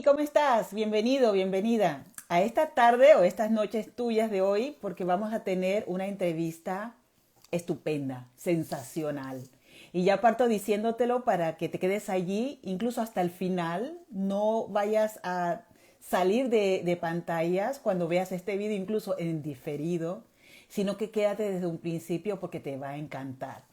¿Cómo estás? Bienvenido, bienvenida a esta tarde o estas noches tuyas de hoy, porque vamos a tener una entrevista estupenda, sensacional. Y ya parto diciéndotelo para que te quedes allí, incluso hasta el final, no vayas a salir de pantallas cuando veas este video, incluso en diferido, sino que quédate desde un principio porque te va a encantar.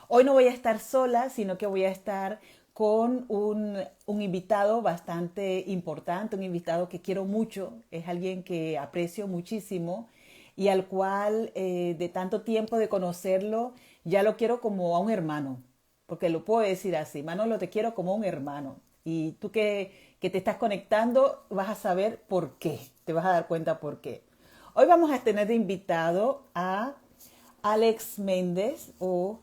Hoy no voy a estar sola, sino que voy a estar con un invitado bastante importante, un invitado que quiero mucho, es alguien que aprecio muchísimo y al cual de tanto tiempo de conocerlo ya lo quiero como a un hermano, porque lo puedo decir así, Manolo, te quiero como un hermano. Y tú que te estás conectando vas a saber por qué, te vas a dar cuenta por qué. Hoy vamos a tener de invitado a Alex Méndez o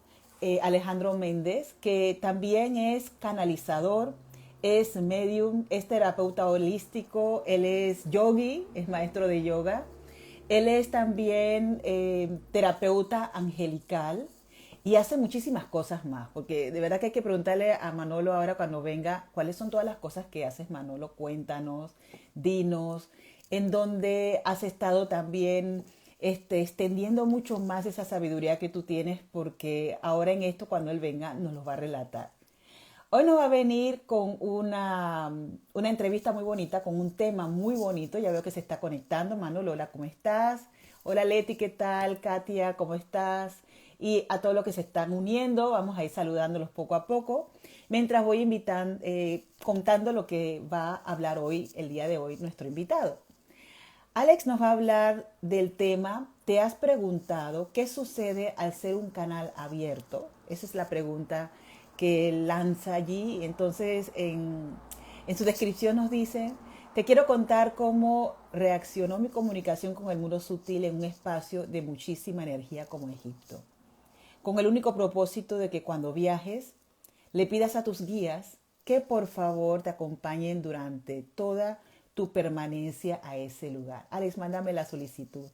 Alejandro Méndez, que también es canalizador, es medium, es terapeuta holístico, él es yogi, es maestro de yoga, él es también terapeuta angelical y hace muchísimas cosas más, porque de verdad que hay que preguntarle a Manolo ahora cuando venga cuáles son todas las cosas que haces, Manolo, cuéntanos, dinos, en dónde has estado también extendiendo mucho más esa sabiduría que tú tienes, porque ahora en esto, cuando él venga, nos lo va a relatar. Hoy nos va a venir con una entrevista muy bonita, con un tema muy bonito. Ya veo que se está conectando. Manolo, hola, ¿cómo estás? Hola Leti, ¿qué tal? Katia, ¿cómo estás? Y a todos los que se están uniendo, vamos a ir saludándolos poco a poco, mientras voy invitando, contando lo que va a hablar hoy, el día de hoy, nuestro invitado. Alex nos va a hablar del tema, ¿te has preguntado qué sucede al ser un canal abierto? Esa es la pregunta que lanza allí. Entonces, en su descripción nos dice, te quiero contar cómo reaccionó mi comunicación con el mundo sutil en un espacio de muchísima energía como Egipto, con el único propósito de que cuando viajes le pidas a tus guías que por favor te acompañen durante toda tu permanencia a ese lugar. Alex, mándame la solicitud.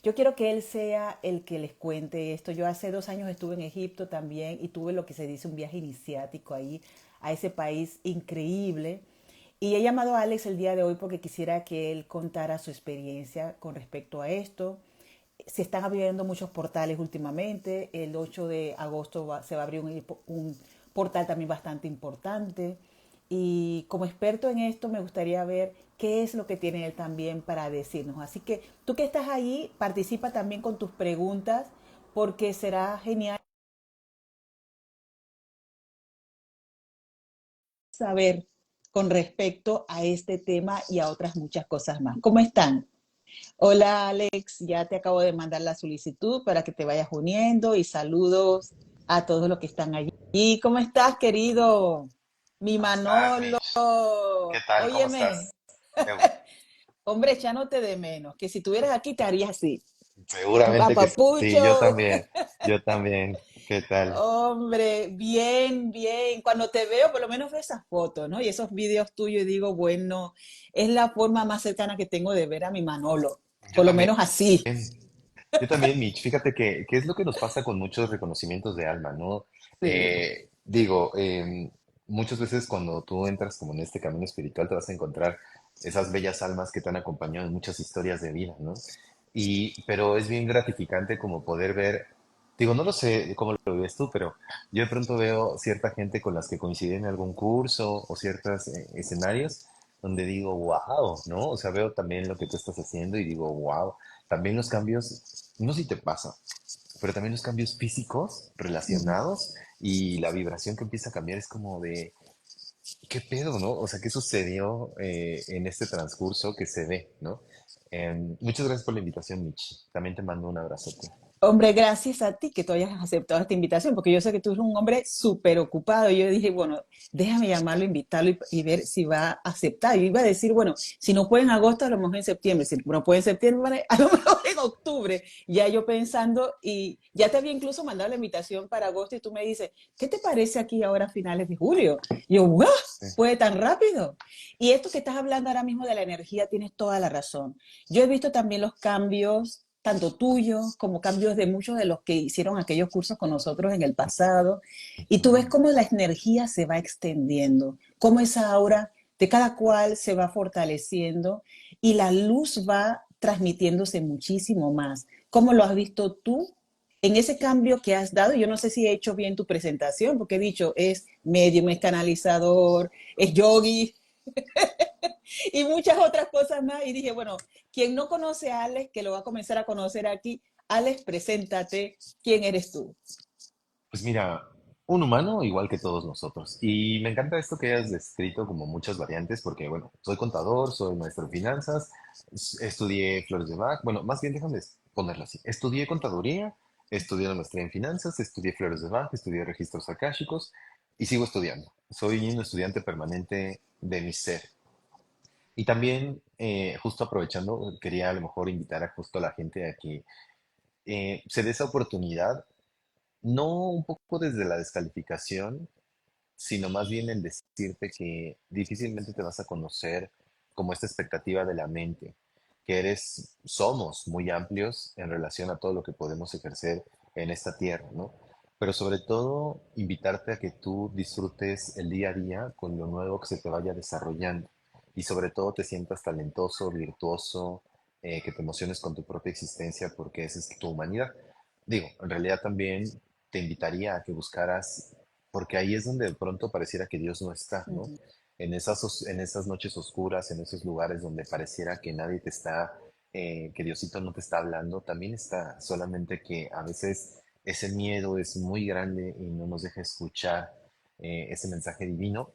Yo quiero que él sea el que les cuente esto. Yo hace 2 años estuve en Egipto también y tuve lo que se dice un viaje iniciático ahí a ese país increíble. Y he llamado a Alex el día de hoy porque quisiera que él contara su experiencia con respecto a esto. Se están abriendo muchos portales últimamente. El 8 de agosto se va a abrir un portal también bastante importante. Y como experto en esto, me gustaría ver qué es lo que tiene él también para decirnos. Así que tú que estás ahí, participa también con tus preguntas, porque será genial saber con respecto a este tema y a otras muchas cosas más. ¿Cómo están? Hola Alex, ya te acabo de mandar la solicitud para que te vayas uniendo y saludos a todos los que están allí. ¿Cómo estás, querido? Mi ¿Cómo estás, Manolo. Mitch? ¿Qué tal? ¿Cómo Óyeme, estás? Eh, hombre, echándote de menos, que si estuvieras aquí te haría así. Seguramente que sí, yo Papapucho, también. Yo también. ¿Qué tal? hombre, bien, bien. Cuando te veo, por lo menos veo esas fotos, ¿no? Y esos videos tuyos y digo, bueno, es la forma más cercana que tengo de ver a mi Manolo. Yo Por lo también. menos así. Yo también, Mitch. Fíjate que es lo que nos pasa con muchos reconocimientos de alma, ¿no? Sí. Digo, muchas veces cuando tú entras como en este camino espiritual te vas a encontrar esas bellas almas que te han acompañado en muchas historias de vida, ¿no? Pero es bien gratificante como poder ver, digo, no lo sé cómo lo ves tú, pero yo de pronto veo cierta gente con las que coincidí en algún curso o ciertos escenarios donde digo, wow, ¿no? O sea, veo también lo que tú estás haciendo y digo, wow. También los cambios, no sé si te pasa, pero también los cambios físicos relacionados y la vibración que empieza a cambiar es como de, ¿qué pedo, no? O sea, ¿qué sucedió en este transcurso que se ve, ¿no? Muchas gracias por la invitación, Mitch. También te mando un abrazote. Hombre, gracias a ti que tú hayas aceptado esta invitación, porque yo sé que tú eres un hombre súper ocupado. Y yo dije, bueno, déjame llamarlo, invitarlo y ver si va a aceptar. Yo iba a decir, bueno, si no puede en agosto, a lo mejor en septiembre. Si no puede en septiembre, a lo mejor en octubre. Ya yo pensando, y ya te había incluso mandado la invitación para agosto y tú me dices, ¿qué te parece aquí ahora a finales de julio? Y yo, ¡guau! Sí. ¿Puede tan rápido? Y esto que estás hablando ahora mismo de la energía, tienes toda la razón. Yo he visto también los cambios, tanto tuyos como cambios de muchos de los que hicieron aquellos cursos con nosotros en el pasado. Y tú ves Ujú. cómo la energía se va extendiendo, cómo esa aura de cada cual se va fortaleciendo y la luz va transmitiéndose muchísimo más. ¿Cómo lo has visto tú en ese cambio que has dado? Yo no sé si he hecho bien tu presentación, porque he dicho es medium, es canalizador, es yogi y muchas otras cosas más. Y dije, bueno, quien no conoce a Alex, que lo va a comenzar a conocer aquí, Alex, preséntate, ¿quién eres tú? Pues mira, un humano igual que todos nosotros. Y me encanta esto que hayas descrito como muchas variantes, porque bueno, soy contador, soy maestro en finanzas, estudié Flores de Bach, bueno, más bien déjame ponerlo así. Estudié contaduría, estudié la maestría en finanzas, estudié Flores de Bach, estudié registros akáshicos y sigo estudiando. Soy un estudiante permanente de mi ser. Y también, justo aprovechando, quería a lo mejor invitar a justo a la gente a que se dé esa oportunidad, no un poco desde la descalificación, sino más bien en decirte que difícilmente te vas a conocer como esta expectativa de la mente, que somos muy amplios en relación a todo lo que podemos ejercer en esta tierra, ¿no? Pero sobre todo, invitarte a que tú disfrutes el día a día con lo nuevo que se te vaya desarrollando y sobre todo te sientas talentoso, virtuoso, que te emociones con tu propia existencia porque esa es tu humanidad. Digo, en realidad también te invitaría a que buscaras porque ahí es donde de pronto pareciera que Dios no está, ¿no? En esas noches oscuras, en esos lugares donde pareciera que nadie te está, que Diosito no te está hablando, también está, solamente que a veces ese miedo es muy grande y no nos deja escuchar ese mensaje divino,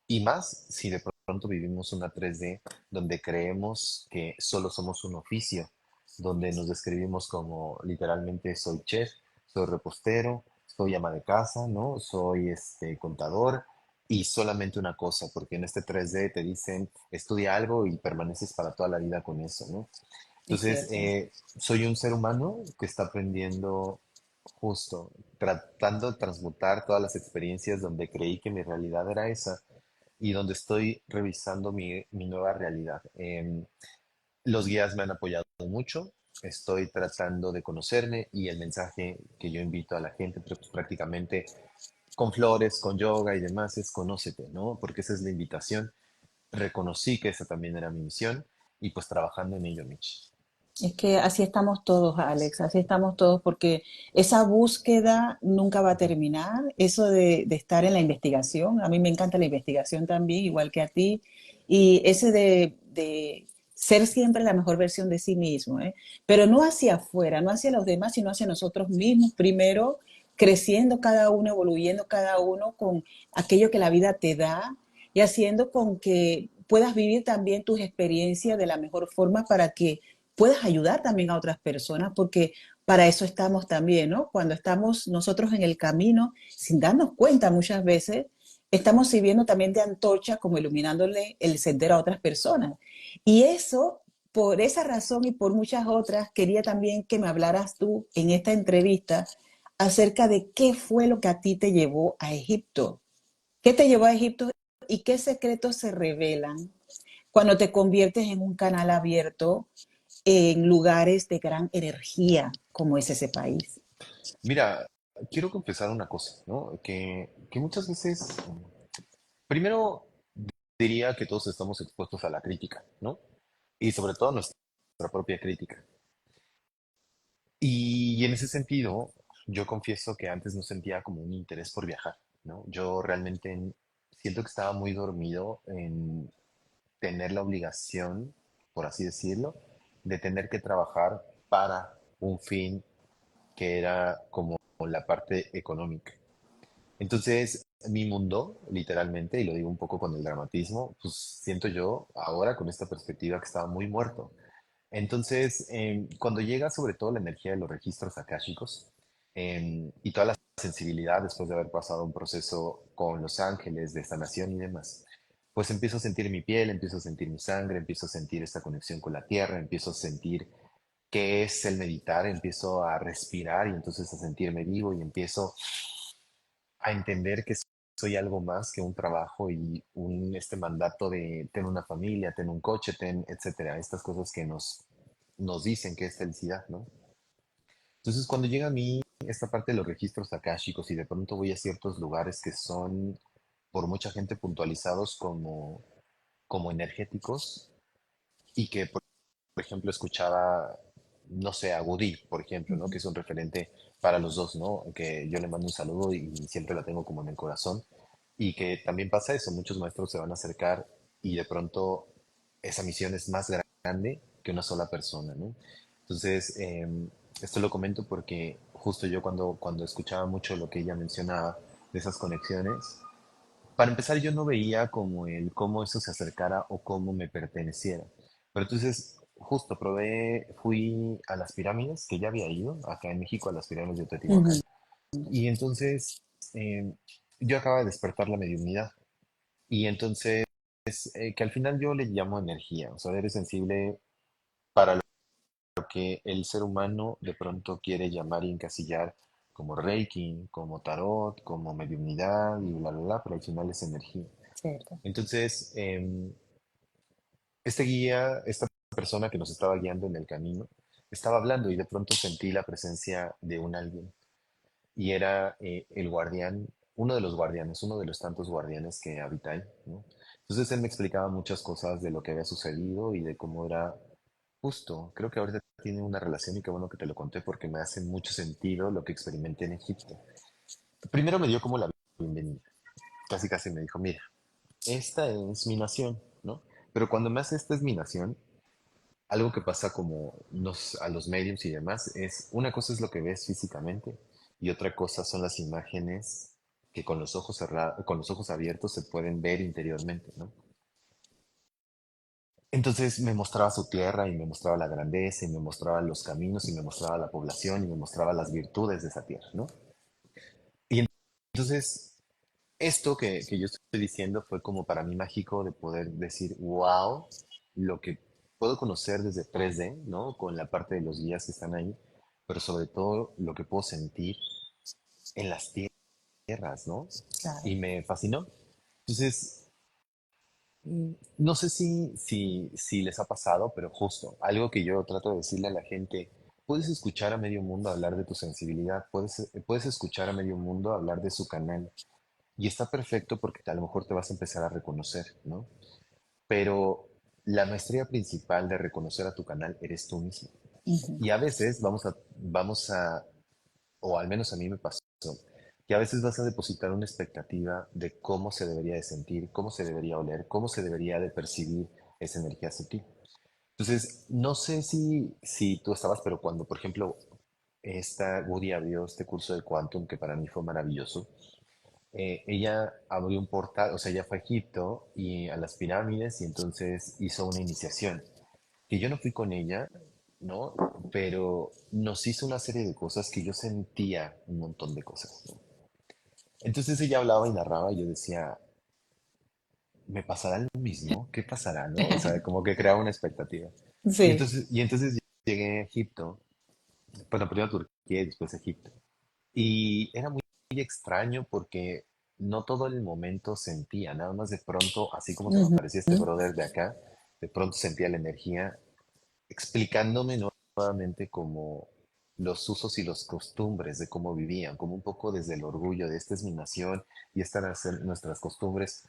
y más si de pronto vivimos una 3D donde creemos que solo somos un oficio, donde nos describimos como literalmente soy chef, soy repostero, soy ama de casa, ¿no? Soy contador y solamente una cosa, porque en este 3D te dicen estudia algo y permaneces para toda la vida con eso, ¿no? Es Entonces, cierto. soy un ser humano que está aprendiendo justo, tratando de transmutar todas las experiencias donde creí que mi realidad era esa y donde estoy revisando mi nueva realidad. Los guías me han apoyado mucho, estoy tratando de conocerme y el mensaje que yo invito a la gente, pues, prácticamente con flores, con yoga y demás, es conócete, ¿no? Porque esa es la invitación. Reconocí que esa también era mi misión y pues trabajando en ello, Mitch. Es que así estamos todos, Alex, así estamos todos, porque esa búsqueda nunca va a terminar, eso de estar en la investigación, a mí me encanta la investigación también, igual que a ti, y ese de ser siempre la mejor versión de sí mismo, ¿eh? Pero no hacia afuera, no hacia los demás, sino hacia nosotros mismos, primero creciendo cada uno, evoluyendo cada uno con aquello que la vida te da y haciendo con que puedas vivir también tus experiencias de la mejor forma para que puedas ayudar también a otras personas, porque para eso estamos también, ¿no? Cuando estamos nosotros en el camino, sin darnos cuenta muchas veces, estamos sirviendo también de antorcha, como iluminándole el sendero a otras personas. Y eso, por esa razón y por muchas otras, quería también que me hablaras tú en esta entrevista acerca de qué fue lo que a ti te llevó a Egipto. ¿Qué te llevó a Egipto y qué secretos se revelan cuando te conviertes en un canal abierto en lugares de gran energía como es ese país? Mira, quiero confesar una cosa, ¿no? Que muchas veces, primero diría que todos estamos expuestos a la crítica, ¿no? Y sobre todo a nuestra propia crítica. Y en ese sentido, yo confieso que antes no sentía como un interés por viajar, ¿no? Yo realmente siento que estaba muy dormido en tener la obligación, por así decirlo, de tener que trabajar para un fin que era como la parte económica. Entonces, mi mundo, literalmente, y lo digo un poco con el dramatismo, pues siento yo ahora con esta perspectiva que estaba muy muerto. Entonces, cuando llega sobre todo la energía de los registros akáshicos y toda la sensibilidad después de haber pasado un proceso con los ángeles de sanación y demás, pues empiezo a sentir mi piel, empiezo a sentir mi sangre, empiezo a sentir esta conexión con la tierra, empiezo a sentir qué es el meditar, empiezo a respirar y entonces a sentirme vivo y empiezo a entender que soy algo más que un trabajo y este mandato de tener una familia, tener un coche, etcétera, estas cosas que nos dicen que es felicidad, ¿no? Entonces, cuando llega a mí esta parte de los registros akáshicos y de pronto voy a ciertos lugares que son por mucha gente puntualizados como como energéticos y que, por ejemplo, escuchaba, no sé, a Woody, por ejemplo, ¿no? Que es un referente para los dos, ¿no? Que yo le mando un saludo y siempre la tengo como en el corazón. Y que también pasa eso, muchos maestros se van a acercar y de pronto esa misión es más grande que una sola persona, ¿no? Entonces, esto lo comento porque justo yo cuando escuchaba mucho lo que ella mencionaba de esas conexiones, para empezar, yo no veía como el cómo eso se acercara o cómo me perteneciera. Pero entonces, justo fui a las pirámides, que ya había ido acá en México, a las pirámides de Ujú. Teotihuacán. Y entonces, yo acababa de despertar la mediunidad. Y entonces, que al final yo le llamo energía. O sea, eres sensible para lo que el ser humano de pronto quiere llamar y encasillar como Reiki, como tarot, como mediunidad y bla, pero al final es energía. Cierto. Entonces, esta persona que nos estaba guiando en el camino, estaba hablando y de pronto sentí la presencia de un alguien. Y era el guardián, uno de los guardianes, uno de los tantos guardianes que habita ahí, ¿no? Entonces él me explicaba muchas cosas de lo que había sucedido y de cómo era justo. Creo que ahorita tiene una relación y qué bueno que te lo conté porque me hace mucho sentido lo que experimenté en Egipto. Primero me dio como la bienvenida. Casi casi me dijo, mira, esta es mi nación, ¿no? Pero cuando me hace esta es mi nación, algo que pasa como a los mediums y demás es, una cosa es lo que ves físicamente y otra cosa son las imágenes que con los ojos cerrados, con los ojos abiertos se pueden ver interiormente, ¿no? Entonces me mostraba su tierra y me mostraba la grandeza y me mostraba los caminos y me mostraba la población y me mostraba las virtudes de esa tierra, ¿no? Y entonces esto que yo estoy diciendo fue como para mí mágico de poder decir, wow, lo que puedo conocer desde 3D, ¿no? Con la parte de los guías que están ahí, pero sobre todo lo que puedo sentir en las tierras, ¿no? Claro. Y me fascinó. Entonces, no sé si les ha pasado, pero justo, algo que yo trato de decirle a la gente, puedes escuchar a medio mundo hablar de tu sensibilidad, puedes escuchar a medio mundo hablar de su canal, y está perfecto porque a lo mejor te vas a empezar a reconocer, ¿no? Pero la maestría principal de reconocer a tu canal eres tú mismo. Ujú. Y a veces o al menos a mí me pasó, que a veces vas a depositar una expectativa de cómo se debería de sentir, cómo se debería oler, cómo se debería de percibir esa energía sutil. Entonces, no sé si tú estabas, pero cuando, por ejemplo, Woody abrió este curso de Quantum, que para mí fue maravilloso, ella abrió un portal, o sea, ella fue a Egipto y a las pirámides y entonces hizo una iniciación. Que yo no fui con ella, ¿no? Pero nos hizo una serie de cosas que yo sentía un montón de cosas, ¿no? Entonces ella hablaba y narraba y yo decía, ¿me pasará lo mismo? ¿Qué pasará, no? O sea, como que creaba una expectativa. Sí. Y entonces llegué a Egipto, bueno, primero a Turquía y después a Egipto. Y era muy extraño porque no todo el momento sentía, nada más de pronto, así como se me Ujú. aparecía este brother de acá, de pronto sentía la energía explicándome nuevamente como los usos y los costumbres de cómo vivían, como un poco desde el orgullo de esta es mi nación y estas van a ser nuestras costumbres,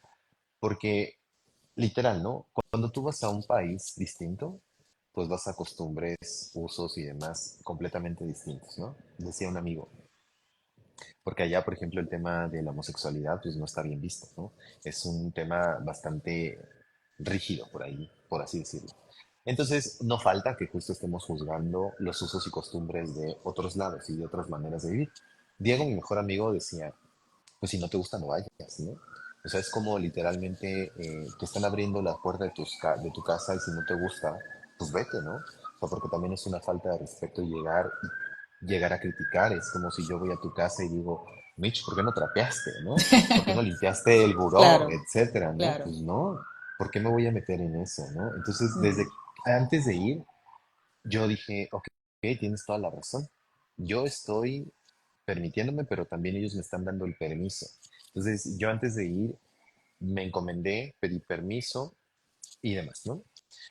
porque literal, ¿no? Cuando tú vas a un país distinto, pues vas a costumbres, usos y demás completamente distintos, ¿no? Decía un amigo, porque allá, por ejemplo, el tema de la homosexualidad, pues no está bien visto, ¿no? Es un tema bastante rígido por ahí, por así decirlo. Entonces, no falta que justo estemos juzgando los usos y costumbres de otros lados y de otras maneras de vivir. Diego, mi mejor amigo, decía, pues si no te gusta, no vayas, ¿no? O sea, es como literalmente te están abriendo la puerta de tu casa y si no te gusta, pues vete, ¿no? O sea, porque también es una falta de respeto llegar a criticar. Es como si yo voy a tu casa y digo, Mitch, ¿por qué no trapeaste, no? ¿Por qué no limpiaste el buró, Claro, etcétera, ¿no? claro. Pues no, ¿por qué me voy a meter en eso, no? Entonces, Ujú. antes de ir, yo dije, ok, tienes toda la razón. Yo estoy permitiéndome, pero también ellos me están dando el permiso. Entonces, yo antes de ir, me encomendé, pedí permiso y demás, ¿no?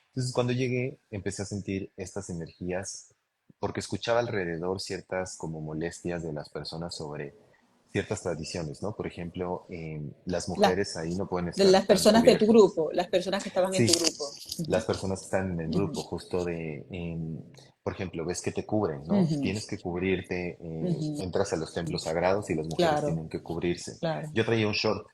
Entonces, cuando llegué, empecé a sentir estas energías porque escuchaba alrededor ciertas como molestias de las personas sobre ciertas tradiciones, ¿no? Por ejemplo, las Las, mujeres ahí no pueden de estar las tan personas de tu cubiertas. grupo, las personas que estaban en tu Sí, grupo. Ujú, las personas que están en el ujú, grupo, justo por ejemplo, ves que te cubren, ¿no? ujú, Tienes que cubrirte, ujú. entras a los templos sagrados y las mujeres Claro, tienen que cubrirse. claro. Yo traía un short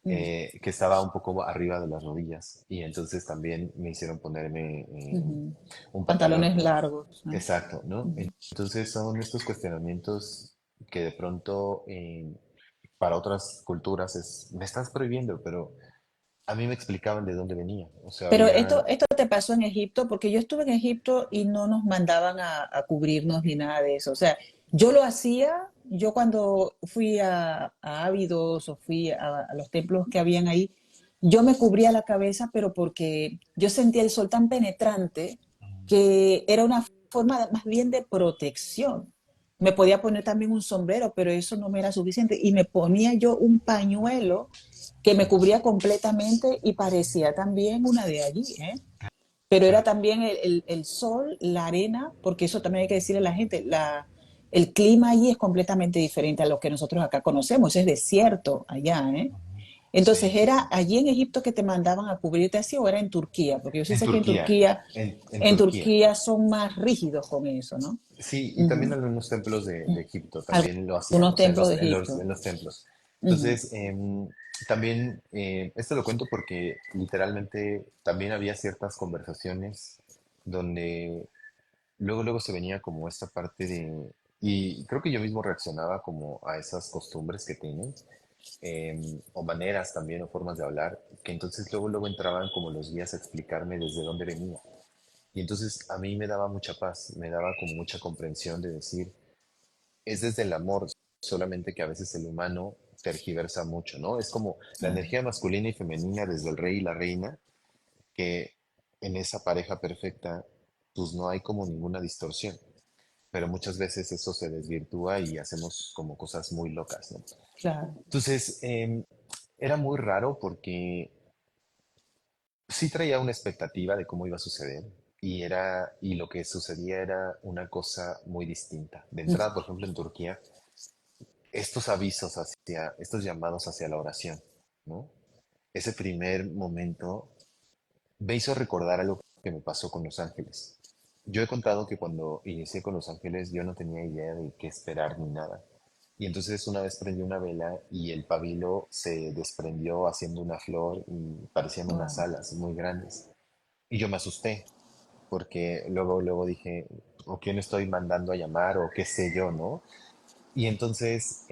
Ujú, que estaba un poco arriba de las rodillas y entonces también me hicieron ponerme ujú. un pantalón, Pantalones ¿no? largos, ¿no? Exacto, ¿no? Ujú. Entonces son estos cuestionamientos que de pronto para otras culturas me estás prohibiendo, pero a mí me explicaban de dónde venía. O sea, Pero había... esto te pasó en Egipto, porque yo estuve en Egipto y no nos mandaban a cubrirnos ni nada de eso. O sea, yo lo hacía, yo cuando fui a Ábidos o fui a los templos que habían ahí, yo me cubría la cabeza, pero porque yo sentía el sol tan penetrante que era una forma más bien de protección. Me podía poner también un sombrero, pero eso no me era suficiente. Y me ponía yo un pañuelo que me cubría completamente y parecía también una de allí, ¿eh? Pero era también el sol, la arena, porque eso también hay que decirle a la gente, el clima allí es completamente diferente a lo que nosotros acá conocemos, es desierto allá, ¿eh? Sí, Entonces, sí, ¿era sí. allí en Egipto que te mandaban a cubrirte así o era en Turquía? Porque yo sí En sé que Turquía, en En Turquía. Turquía son más rígidos con eso, ¿no? Sí, y también Ujú. algunos templos de Egipto también lo Algunos hacíamos, templos de Egipto. en los templos. Ujú. Entonces, también, esto lo cuento porque literalmente también había ciertas conversaciones donde luego se venía como esta parte de, y creo que yo mismo reaccionaba como a esas costumbres que tienen, o maneras también, o formas de hablar, que entonces luego entraban como los guías a explicarme desde dónde venía. Y entonces a mí me daba mucha paz, me daba como mucha comprensión de decir, es desde el amor, solamente que a veces el humano tergiversa mucho, ¿no? Es como la Ah, energía masculina y femenina desde el rey y la reina, que en esa pareja perfecta, pues no hay como ninguna distorsión, pero muchas veces eso se desvirtúa y hacemos como cosas muy locas, ¿no? claro. Entonces, era muy raro porque sí traía una expectativa de cómo iba a suceder y lo que sucedía era una cosa muy distinta. De entrada, por ejemplo, en Turquía, estos avisos estos llamados hacia la oración, ¿no? Ese primer momento me hizo recordar algo que me pasó con Los Ángeles. Yo he contado que cuando inicié con Los Ángeles yo no tenía idea de qué esperar ni nada. Y entonces una vez prendí una vela y el pabilo se desprendió haciendo una flor y parecían unas Wow. alas muy grandes. Y yo me asusté porque luego dije, o quién estoy mandando a llamar o qué sé yo, ¿no? Y entonces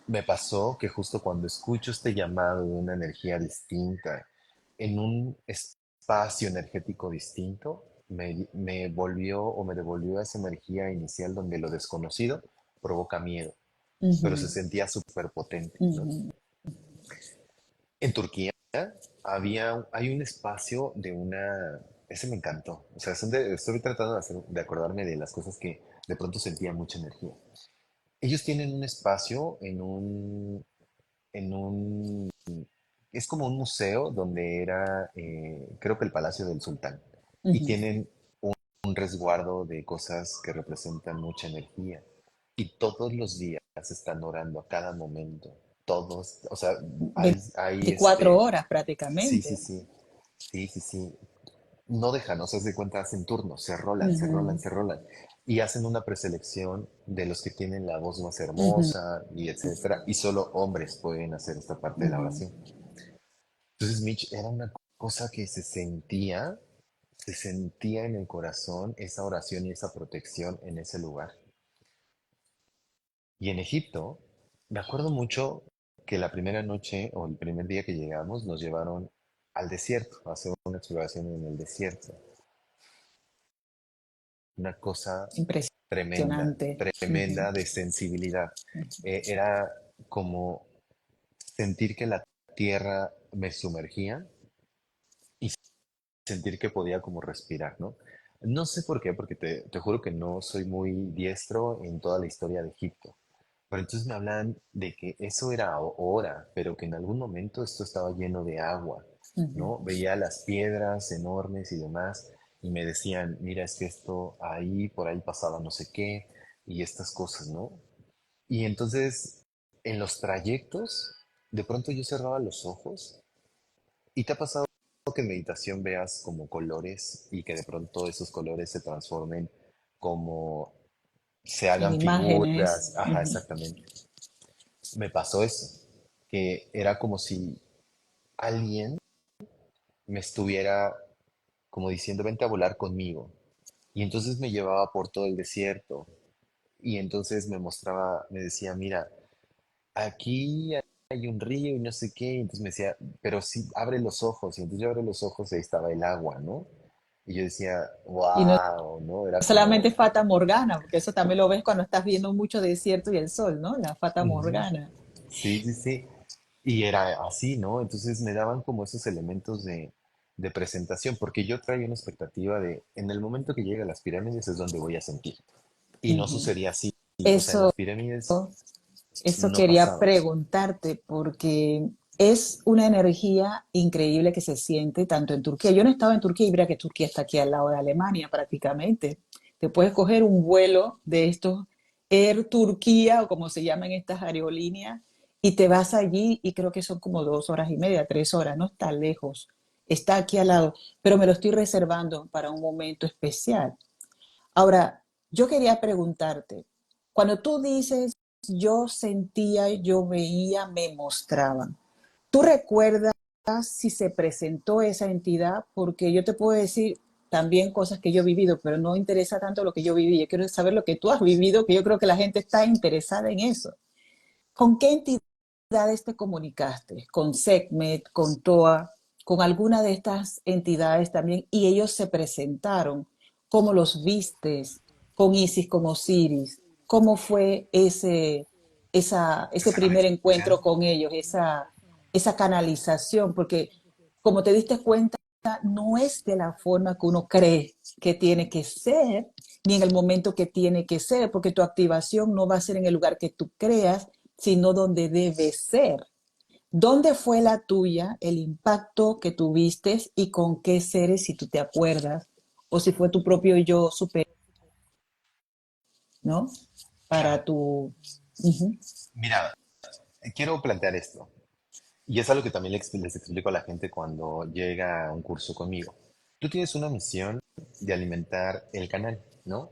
me pasó que justo cuando escucho este llamado de una energía distinta, en un espacio energético distinto, me volvió o me devolvió a esa energía inicial donde lo desconocido provoca miedo, pero se Ujú, sentía súper potente, ¿no? ujú. En Turquía hay un espacio de una... Ese me encantó. O sea, estoy tratando de acordarme de las cosas que de pronto sentía mucha energía. Ellos tienen un espacio en un, es como un museo donde era, creo que el Palacio del Sultán. Y Ujú. tienen un resguardo de cosas que representan mucha energía. Y todos los días están orando a cada momento. Todos, o sea, hay 24 horas sí, sí, prácticamente. sí, sí, sí, sí. No dejan, o sea, se cuenta, hacen turnos, se rolan, se rolan, Ujú, se rolan. Y hacen una preselección de los que tienen la voz más ujú, hermosa y etcétera. Y solo hombres pueden hacer esta parte de la ujú. oración. Entonces, Mitch, era una cosa que se sentía en el corazón esa oración y esa protección en ese lugar. Y en Egipto, me acuerdo mucho que la primera noche o el primer día que llegamos nos llevaron al desierto, a hacer una exploración en el desierto. Una cosa tremenda, Impresionante. Ujú, tremenda de sensibilidad. Era como sentir que la tierra me sumergía y sentir que podía como respirar, ¿no? No sé por qué, porque te juro que no soy muy diestro en toda la historia de Egipto. Pero entonces me hablan de que eso era ahora, pero que en algún momento esto estaba lleno de agua, ujú, ¿no? Veía las piedras enormes y demás, y me decían, mira, es que esto ahí, por ahí pasaba no sé qué, y estas cosas, ¿no? Y entonces en los trayectos, de pronto yo cerraba los ojos y te ha pasado que en meditación veas como colores y que de pronto esos colores se transformen como se En hagan imágenes. figuras. Ajá, Ujú. exactamente. Me pasó eso, que era como si alguien me estuviera como diciendo, vente a volar conmigo. Y entonces me llevaba por todo el desierto y entonces me mostraba, me decía, mira, aquí hay un río y no sé qué. Y entonces me decía, pero sí, abre los ojos. Y entonces yo abro los ojos y ahí estaba el agua, ¿no? Y yo decía, Y no wow, ¿no? Era como, solamente Fata Morgana, porque eso también lo ves cuando estás viendo mucho desierto y el sol, ¿no? La Fata ujú, Morgana. sí, sí, sí. Y era así, ¿no? Entonces me daban como esos elementos de presentación, porque yo traía una expectativa de, en el momento que llegue a las pirámides es donde voy a sentir. Y no Ujú. sucedía así. O sea, en Eso las pirámides Eso no quería pasaba. preguntarte porque es una energía increíble que se siente tanto en Turquía. Yo no he estado en Turquía y mira que Turquía está aquí al lado de Alemania prácticamente. Te puedes coger un vuelo de estos Air Turquía o como se llaman estas aerolíneas y te vas allí y creo que son como 2 horas y media, 3 horas, no está lejos, está aquí al lado, pero me lo estoy reservando para un momento especial. Ahora, yo quería preguntarte, cuando tú dices yo sentía, yo veía, me mostraban, ¿tú recuerdas si se presentó esa entidad? Porque yo te puedo decir también cosas que yo he vivido, pero no interesa tanto lo que yo viví. Yo quiero saber lo que tú has vivido, que yo creo que la gente está interesada en eso. ¿Con qué entidades te comunicaste? ¿Con SECMED, con TOA, con alguna de estas entidades también? Y ellos se presentaron. ¿Cómo los vistes? ¿Con Isis, con Osiris? ¿Cómo fue ese Esa primer canalización. encuentro con ellos, esa canalización? Porque como te diste cuenta, no es de la forma que uno cree que tiene que ser, ni en el momento que tiene que ser, porque tu activación no va a ser en el lugar que tú creas, sino donde debe ser. ¿Dónde fue la tuya, el impacto que tuviste y con qué seres, si tú te acuerdas, o si fue tu propio yo super, ¿no? Para Claro. tu... Ujú. Mira, quiero plantear esto. Y es algo que también les explico a la gente cuando llega a un curso conmigo. Tú tienes una misión de alimentar el canal, ¿no?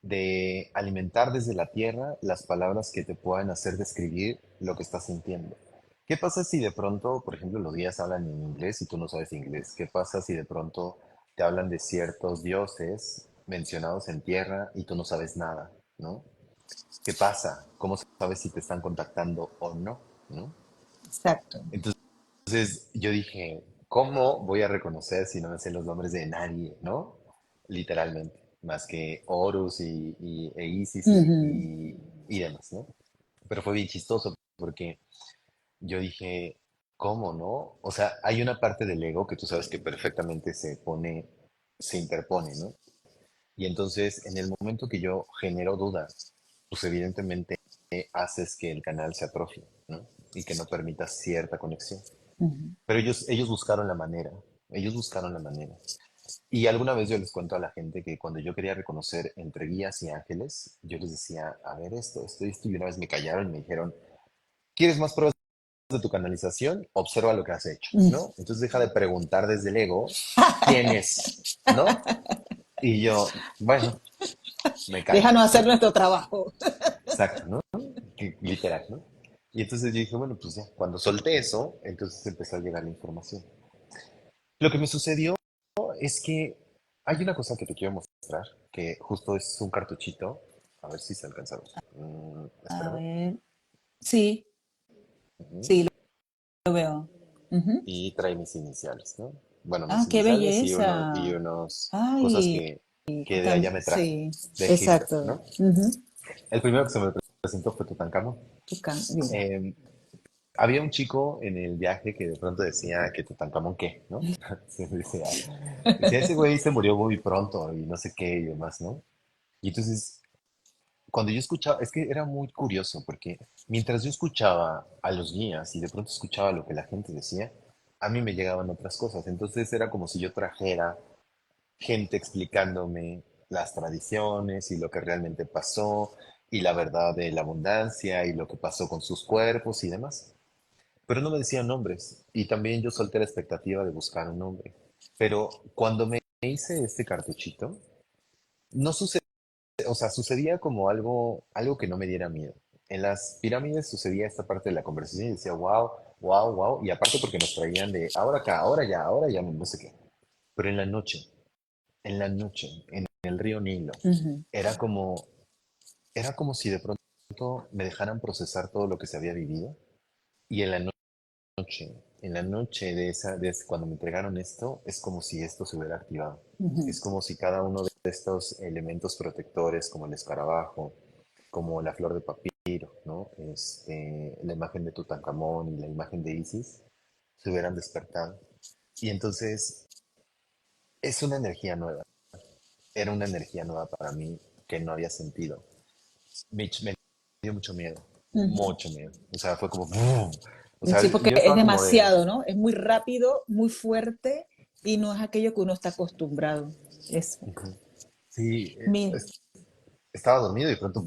De alimentar desde la tierra las palabras que te puedan hacer describir lo que estás sintiendo. ¿Qué pasa si de pronto, por ejemplo, los días hablan en inglés y tú no sabes inglés? ¿Qué pasa si de pronto te hablan de ciertos dioses mencionados en tierra y tú no sabes nada, ¿no? ¿Qué pasa? ¿Cómo sabes si te están contactando o no? ¿No? Exacto. Entonces yo dije, ¿cómo voy a reconocer si no me sé los nombres de nadie, ¿no? Literalmente, más que Horus e Isis Ujú. y demás, ¿no? Pero fue bien chistoso porque yo dije, ¿cómo no? O sea, hay una parte del ego que tú sabes que perfectamente se pone, se interpone, ¿no? Y entonces, en el momento que yo genero dudas, pues evidentemente haces que el canal se atrofie, ¿no? Y que no permita cierta conexión. Ujú. Pero ellos buscaron la manera, ellos buscaron la manera. Y alguna vez yo les cuento a la gente que cuando yo quería reconocer entre guías y ángeles, yo les decía, a ver esto, y una vez me callaron y me dijeron, ¿quieres más pruebas de tu canalización? Observa lo que has hecho, ¿no? Entonces deja de preguntar desde el ego, ¿quién es? ¿No? Y yo, bueno, me callo, Déjanos hacer ¿no? nuestro trabajo. Exacto, ¿no? Literal, ¿no? Y entonces yo dije, bueno, pues ya, cuando solté eso, entonces empezó a llegar la información. Lo que me sucedió es que hay una cosa que te quiero mostrar, que justo es un cartuchito. A ver si se alcanza a ver. A Espérame. ver. Sí, Ujú. sí, lo veo. Ujú. Y trae mis iniciales, ¿no? Bueno, mis Ah, qué iniciales y belleza. unos cosas Ay, que de allá me traje, sí, de Egipto, exacto. ¿no? Ujú. El primero que se me presentó fue Tutankamón. Dime. Eh, Había un chico en el viaje que de pronto decía que Tutankamón qué, ¿no? Sí, decía, ese güey se murió muy pronto y no sé qué y demás, ¿no? Y entonces cuando yo escuchaba, es que era muy curioso porque mientras yo escuchaba a los guías y de pronto escuchaba lo que la gente decía, a mí me llegaban otras cosas. Entonces era como si yo trajera gente explicándome las tradiciones y lo que realmente pasó. y la verdad de la abundancia y lo que pasó con sus cuerpos y demás. Pero no me decían nombres y también yo solté la expectativa de buscar un nombre. Pero cuando me hice este cartuchito, no sucedía, o sea, sucedía como algo que no me diera miedo. En las pirámides sucedía esta parte de la conversación y decía, wow, wow, wow, y aparte porque nos traían de ahora acá, ahora ya, no sé qué. Pero en la noche, en el río Nilo, Ujú, era como, era como si de pronto me dejaran procesar todo lo que se había vivido y noche, en la noche cuando me entregaron esto, es como si esto se hubiera activado. ujú. Es como si cada uno de estos elementos protectores, como el escarabajo, como la flor de papiro, ¿no? La imagen de Tutankamón y la imagen de Isis, se hubieran despertado. Y entonces es una energía nueva. Era una energía nueva para mí que no había sentido. Me dio mucho miedo, Ujú. mucho miedo. O sea, fue como... ¡boom! O sea, Sí, porque yo es estaba como de... demasiado, ¿no? Es muy rápido, muy fuerte y no es aquello que uno está acostumbrado. Eso. Ujú. Sí, Mira, estaba dormido y de pronto,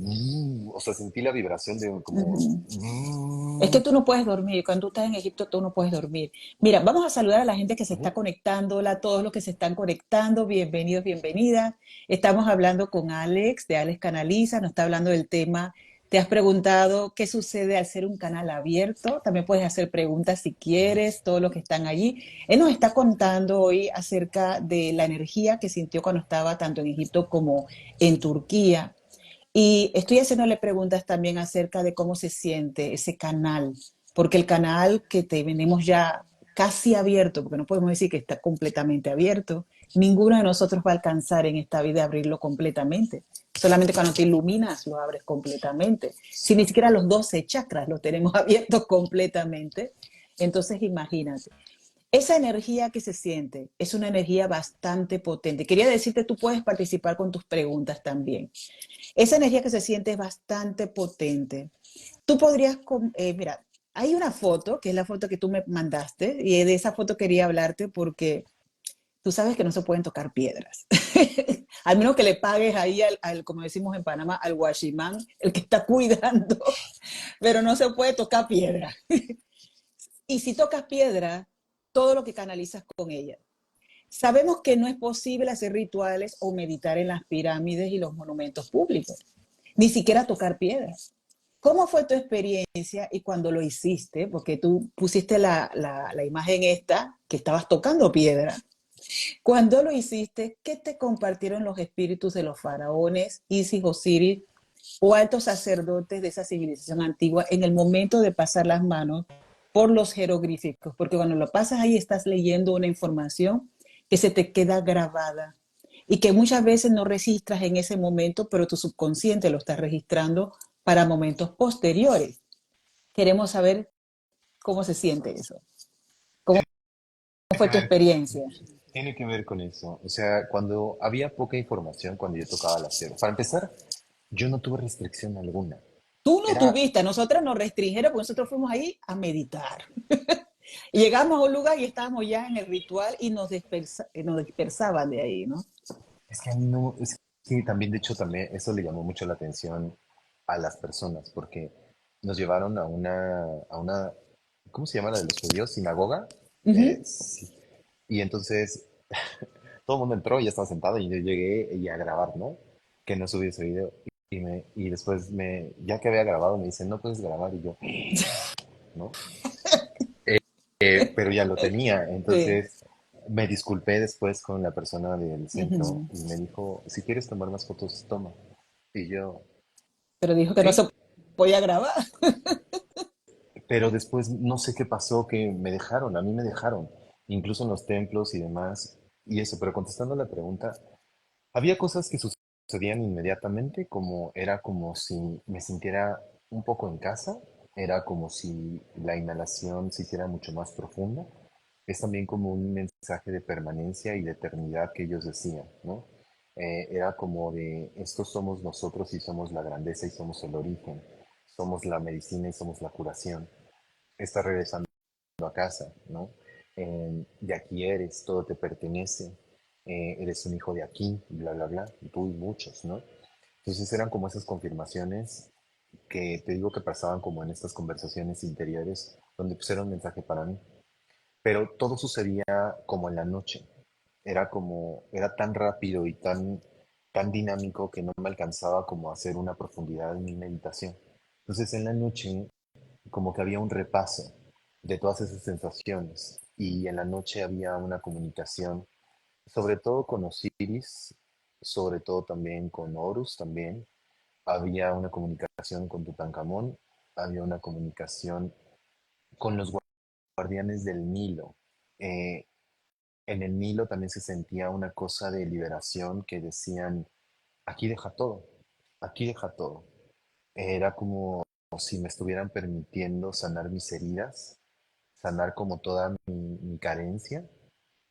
o sea, sentí la vibración de como, ujú. Es que tú no puedes dormir. Cuando tú estás en Egipto, tú no puedes dormir. Mira, vamos a saludar a la gente que se está ujú, conectando. Hola a todos los que se están conectando. Bienvenidos, bienvenidas. Estamos hablando con Alex, de Alex Canaliza. Nos está hablando del tema. Te has preguntado qué sucede al ser un canal abierto. También puedes hacer preguntas si quieres, todos los que están allí. Él nos está contando hoy acerca de la energía que sintió cuando estaba tanto en Egipto como en Turquía. Y estoy haciéndole preguntas también acerca de cómo se siente ese canal, porque el canal que tenemos ya casi abierto, porque no podemos decir que está completamente abierto, ninguno de nosotros va a alcanzar en esta vida abrirlo completamente. Solamente cuando te iluminas lo abres completamente. Si ni siquiera los 12 chakras los tenemos abiertos completamente, entonces imagínate. Esa energía que se siente es una energía bastante potente. Quería decirte, tú puedes participar con tus preguntas también. Esa energía que se siente es bastante potente. Tú podrías, mira, hay una foto, que es la foto que tú me mandaste, y de esa foto quería hablarte porque tú sabes que no se pueden tocar piedras. Al menos que le pagues ahí como decimos en Panamá, al guachimán, el que está cuidando, pero no se puede tocar piedra. Y si tocas piedra, todo lo que canalizas con ella. Sabemos que no es posible hacer rituales o meditar en las pirámides y los monumentos públicos, ni siquiera tocar piedras. ¿Cómo fue tu experiencia y cuando lo hiciste? Porque tú pusiste la imagen esta, que estabas tocando piedra. Cuando lo hiciste, ¿qué te compartieron los espíritus de los faraones, Isis, Osiris o altos sacerdotes de esa civilización antigua en el momento de pasar las manos por los jeroglíficos? Porque cuando lo pasas ahí estás leyendo una información que se te queda grabada y que muchas veces no registras en ese momento, pero tu subconsciente lo está registrando para momentos posteriores. Queremos saber cómo se siente eso. ¿Cómo tiene fue que tu ver, experiencia? tiene que ver con eso. O sea, cuando había poca información, cuando yo tocaba la cero. Para empezar, yo no tuve restricción alguna. Tú no Era, tuviste, a nosotros nos restringieron porque nosotros fuimos ahí a meditar. Y llegamos a un lugar y estábamos ya en el ritual y nos dispersaban de ahí, ¿no? es que a mí no, es que también, de hecho, también eso le llamó mucho la atención a las personas, porque nos llevaron a una, ¿cómo se llama la de los judíos? ¿Sinagoga? Uh -huh. Sí. Y entonces todo el mundo entró y ya estaba sentado y yo llegué y a grabar, ¿no? Que no subí ese video. Y después ya que había grabado, me dicen, no puedes grabar. Y yo, ¿no? Pero ya lo tenía. Sí. Entonces me disculpé después con la persona del Uh centro -huh. y me dijo, si quieres tomar más fotos, toma. Y yo, Pero dijo que no sí. se podía grabar. Pero después no sé qué pasó, que me dejaron, a mí me dejaron, incluso en los templos y demás. Y eso, pero contestando la pregunta, había cosas que sucedían inmediatamente, como era como si me sintiera un poco en casa, era como si la inhalación se hiciera mucho más profunda. Es también como un mensaje de permanencia y de eternidad que ellos decían, ¿no? Era como de, estos somos nosotros y somos la grandeza y somos el origen, somos la medicina y somos la curación. Estás regresando a casa, ¿no? De aquí eres, todo te pertenece, eres un hijo de aquí, bla, bla, bla, tú y muchos, ¿no? Entonces eran como esas confirmaciones que te digo que pasaban como en estas conversaciones interiores, donde pues era un mensaje para mí. Pero todo sucedía como en la noche. Era tan rápido y tan dinámico que no me alcanzaba como a hacer una profundidad en mi meditación. Entonces en la noche como que había un repaso de todas esas sensaciones y en la noche había una comunicación, sobre todo con Osiris, sobre todo también con Horus también, había una comunicación con Tutankamón, había una comunicación con los guardianes del Nilo. Eh, en el Nilo también se sentía una cosa de liberación que decían, aquí deja todo, aquí deja todo. Era como si me estuvieran permitiendo sanar mis heridas, sanar como toda mi carencia,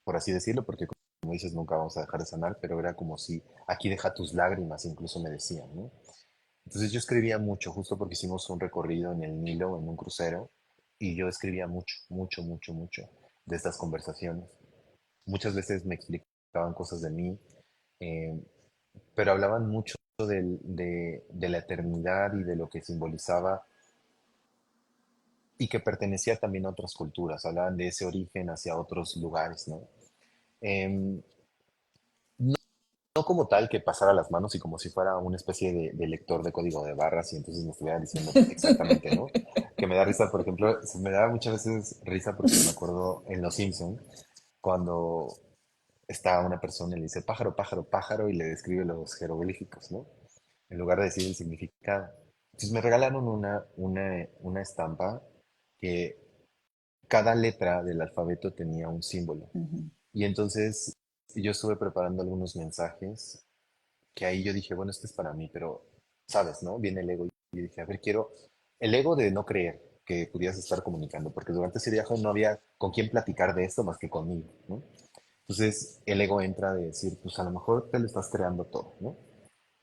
por así decirlo, porque como dices, nunca vamos a dejar de sanar, pero era como si aquí deja tus lágrimas, incluso me decían, ¿no? Entonces yo escribía mucho, justo porque hicimos un recorrido en el Nilo, en un crucero, y yo escribía mucho, mucho, mucho, mucho de estas conversaciones. Muchas veces me explicaban cosas de mí, eh, pero hablaban mucho de la eternidad y de lo que simbolizaba y que pertenecía también a otras culturas. Hablaban de ese origen hacia otros lugares, ¿no? Em, no, no como tal que pasara las manos y como si fuera una especie de lector de código de barras y entonces me estuviera diciendo exactamente, ¿no? Que me da risa, por ejemplo, me da muchas veces risa porque me acuerdo en Los Simpson cuando está una persona y le dice pájaro, pájaro, pájaro y le describe los jeroglíficos, ¿no? En lugar de decir el significado. Entonces me regalaron una estampa que cada letra del alfabeto tenía un símbolo. Ujú. Y entonces yo estuve preparando algunos mensajes que ahí yo dije, bueno, este es para mí, pero, ¿sabes, no? Viene el ego y yo dije, a ver, quiero el ego de no creer que pudieras estar comunicando, porque durante ese viaje no había con quién platicar de esto más que conmigo, ¿no? Entonces el ego entra de decir, pues a lo mejor te lo estás creando todo, ¿no?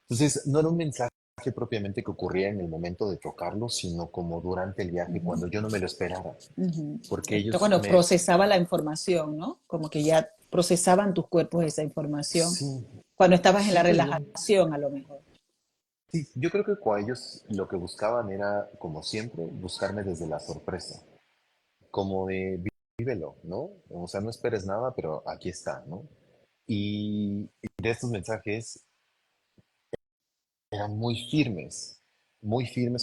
Entonces no era un mensaje propiamente que ocurría en el momento de tocarlo, sino como durante el viaje, Ujú. cuando yo no me lo esperaba, Ujú. porque Esto ellos cuando me... procesaba la información, ¿no? Como que ya procesaban tus cuerpos esa información Sí, cuando estabas en la siento yo. relajación, a lo mejor. Sí, yo creo que con ellos lo que buscaban era, como siempre, buscarme desde la sorpresa, como de vívelo, ¿no? O sea, no esperes nada, pero aquí está, ¿no? Y de estos mensajes eran muy firmes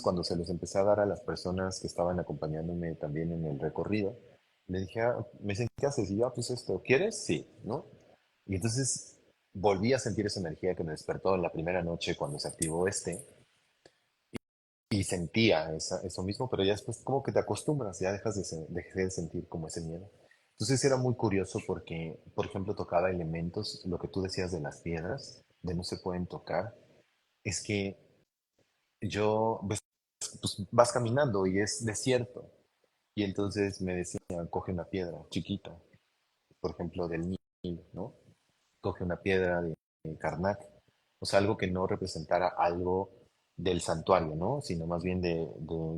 cuando se los empecé a dar a las personas que estaban acompañándome también en el recorrido. Le dije, "Ah, me sentí así, y yo, pues esto, ¿quieres? Sí, ¿no? Y entonces volví a sentir esa energía que me despertó en la primera noche cuando se activó y sentía eso mismo, pero ya después como que te acostumbras, ya dejé de sentir como ese miedo. Entonces era muy curioso porque, por ejemplo, tocaba elementos, lo que tú decías de las piedras, de no se pueden tocar, es que pues vas caminando y es desierto. Y entonces me decían, coge una piedra chiquita, por ejemplo, del Nilo, ¿no? Coge una piedra de Karnak, o sea, algo que no representara algo del santuario, ¿no? Sino más bien de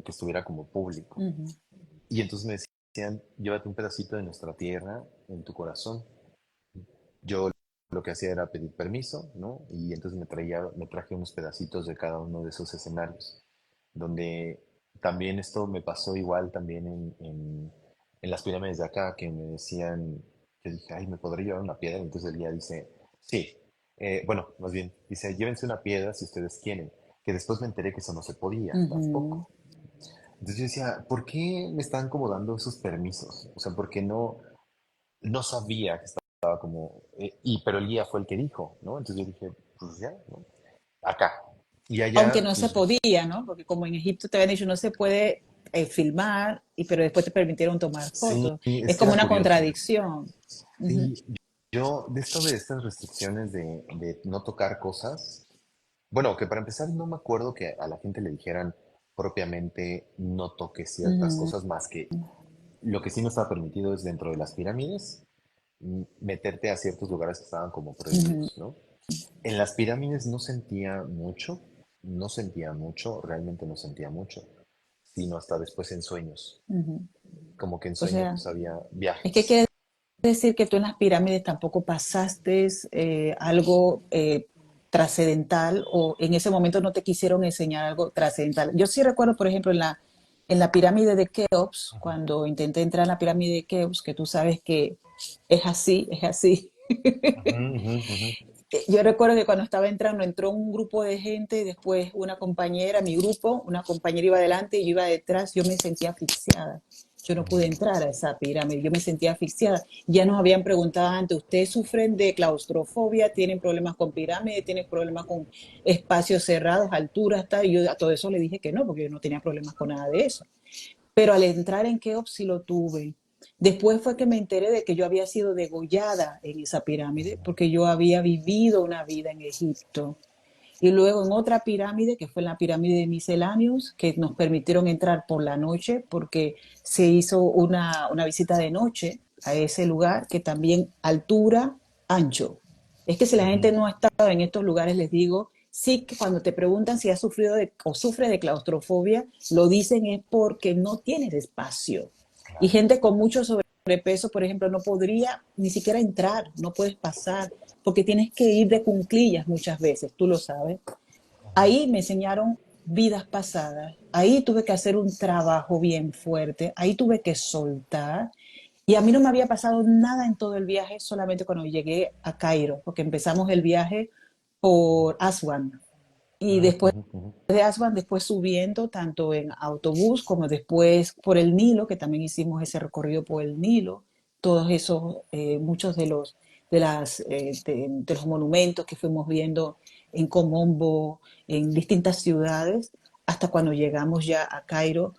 que estuviera como público. Ujú. Y entonces me decían, llévate un pedacito de nuestra tierra en tu corazón. Yo lo que hacía era pedir permiso, ¿no? Y entonces me traje unos pedacitos de cada uno de esos escenarios, donde también esto me pasó igual también en las pirámides de acá, que me decían, yo dije, ay, ¿me podré llevar una piedra? Entonces el guía dice, sí. Bueno, más bien, dice, llévense una piedra si ustedes quieren, que después me enteré que eso no se podía, Ujú. tampoco. Entonces yo decía, ¿por qué me están como dando esos permisos? O sea, porque no sabía que estaba como, pero el guía fue el que dijo, ¿no? Entonces yo dije, pues ya, ¿no? Acá. Y Aunque allá, no se pues podía, ¿no? Porque como en Egipto te habían dicho no se puede filmar, pero después te permitieron tomar sí, fotos. Es es que como era una curioso. contradicción. Ujú. Sí, yo de estas restricciones de no tocar cosas, bueno, que para empezar no me acuerdo que a la gente le dijeran propiamente no toques ciertas Ujú. cosas más que lo que sí no estaba permitido es dentro de las pirámides meterte a ciertos lugares que estaban como Ujú. prohibidos, ¿no? En las pirámides no sentía mucho, no sentía mucho, realmente no sentía mucho, sino hasta después en sueños. Ujú. Como que en O sueños sea, había es que quiere viajes. decir que tú en las pirámides tampoco pasaste algo trascendental o en ese momento no te quisieron enseñar algo trascendental. Yo sí recuerdo, por ejemplo, en la pirámide de Keops, cuando intenté entrar en la pirámide de Keops, que tú sabes que es así, es así. Ujú, ujú, ujú, Yo recuerdo que cuando estaba entrando, entró un grupo de gente, después una compañera, mi grupo, una compañera iba adelante y yo iba detrás, yo me sentía asfixiada. Yo no pude entrar a esa pirámide, yo me sentía asfixiada. Ya nos habían preguntado antes, ¿ustedes sufren de claustrofobia? ¿Tienen problemas con pirámides? ¿Tienen problemas con espacios cerrados, alturas? Tal? Y yo a todo eso le dije que no, porque yo no tenía problemas con nada de eso. Pero al entrar en Keops sí lo tuve. Después fue que me enteré de que yo había sido degollada en esa pirámide porque yo había vivido una vida en Egipto. Y luego en otra pirámide, que fue la pirámide de Misceláneos, que nos permitieron entrar por la noche porque se hizo una visita de noche a ese lugar, que también altura, ancho. Es que si la ujú. gente no ha estado en estos lugares, les digo, sí que cuando te preguntan si has sufrido o sufre de claustrofobia, lo dicen es porque no tienes espacio. Y Claro. gente con mucho sobrepeso, por ejemplo, no podría ni siquiera entrar, no puedes pasar, porque tienes que ir de cunclillas muchas veces, tú lo sabes. Ujú, Ahí me enseñaron vidas pasadas, ahí tuve que hacer un trabajo bien fuerte, ahí tuve que soltar. Y a mí no me había pasado nada en todo el viaje, solamente cuando llegué a Cairo, porque empezamos el viaje por Aswan. Y ujú, después ujú, ujú. de Aswan, después subiendo tanto en autobús como después por el Nilo, que también hicimos ese recorrido por el Nilo, todos esos, muchos de los monumentos que fuimos viendo en Comombo, en distintas ciudades, hasta cuando llegamos ya a Cairo,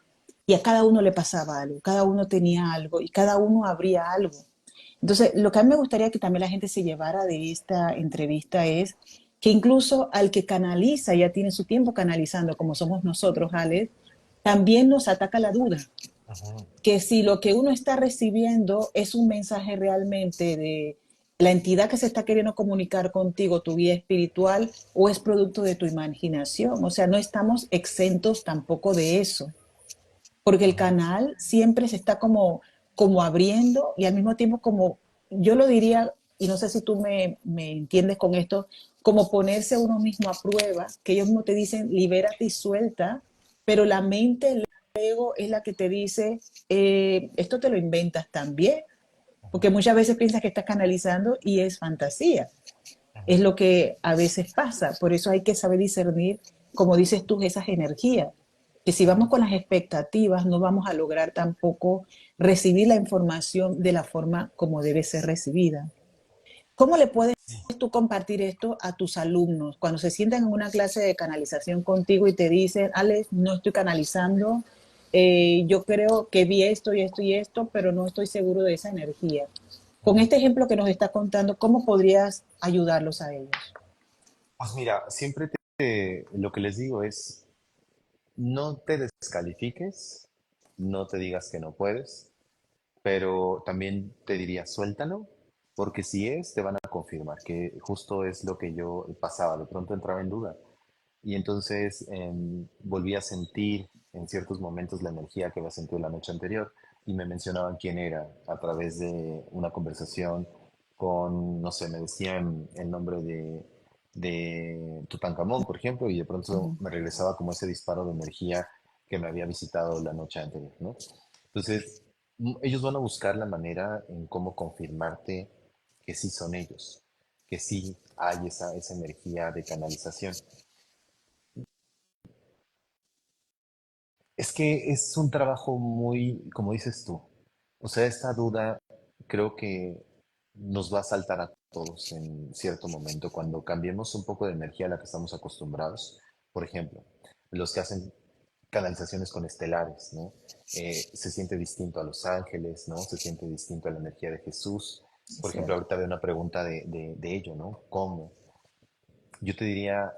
y a cada uno le pasaba algo, cada uno tenía algo y cada uno abría algo. Entonces, lo que a mí me gustaría que también la gente se llevara de esta entrevista es que incluso al que canaliza, ya tiene su tiempo canalizando, como somos nosotros, Alex, también nos ataca la duda, Ujú. que si lo que uno está recibiendo es un mensaje realmente de la entidad que se está queriendo comunicar contigo, tu guía espiritual, o es producto de tu imaginación. O sea, no estamos exentos tampoco de eso, porque el Ujú. canal siempre se está como abriendo y al mismo tiempo como, yo lo diría, y no sé si tú me entiendes con esto, como ponerse uno mismo a prueba, que ellos no te dicen libérate y suelta, pero la mente, el ego es la que te dice, esto te lo inventas también, porque muchas veces piensas que estás canalizando y es fantasía. Es lo que a veces pasa. Por eso hay que saber discernir, como dices tú, esas energías. Que si vamos con las expectativas, no vamos a lograr tampoco recibir la información de la forma como debe ser recibida. ¿Cómo le puedes tú compartir esto a tus alumnos cuando se sientan en una clase de canalización contigo y te dicen, Alex, no estoy canalizando, yo creo que vi esto y esto y esto, pero no estoy seguro de esa energía? Con este ejemplo que nos estás contando, ¿cómo podrías ayudarlos a ellos? Pues mira, siempre lo que les digo es, no te descalifiques, no te digas que no puedes, pero también te diría, suéltalo, porque si es, te van a confirmar, que justo es lo que yo pasaba, de pronto entraba en duda. Y entonces volví a sentir en ciertos momentos la energía que había sentido la noche anterior y me mencionaban quién era a través de una conversación con, no sé, me decían el nombre de Tutankamón, por ejemplo, y de pronto Ujú. me regresaba como ese disparo de energía que me había visitado la noche anterior, ¿no? Entonces, ellos van a buscar la manera en cómo confirmarte que sí son ellos, que sí hay esa energía de canalización. Es que es un trabajo muy, como dices tú, o sea, esta duda creo que nos va a saltar a todos en cierto momento cuando cambiemos un poco de energía a la que estamos acostumbrados. Por ejemplo, los que hacen canalizaciones con estelares, ¿no? Se siente distinto a los ángeles, ¿no? Se siente distinto a la energía de Jesús. Es Por ejemplo, cierto. ahorita veo una pregunta de ello, ¿no? ¿Cómo? Yo te diría,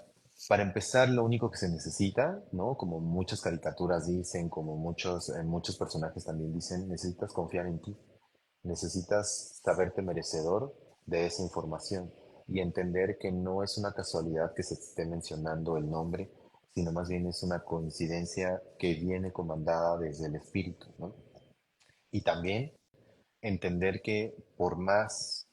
para empezar, lo único que se necesita, ¿no? Como muchas caricaturas dicen, como muchos personajes también dicen, necesitas confiar en ti, necesitas saberte merecedor de esa información y entender que no es una casualidad que se te esté mencionando el nombre, sino más bien es una coincidencia que viene comandada desde el espíritu, ¿no? Y también entender que por más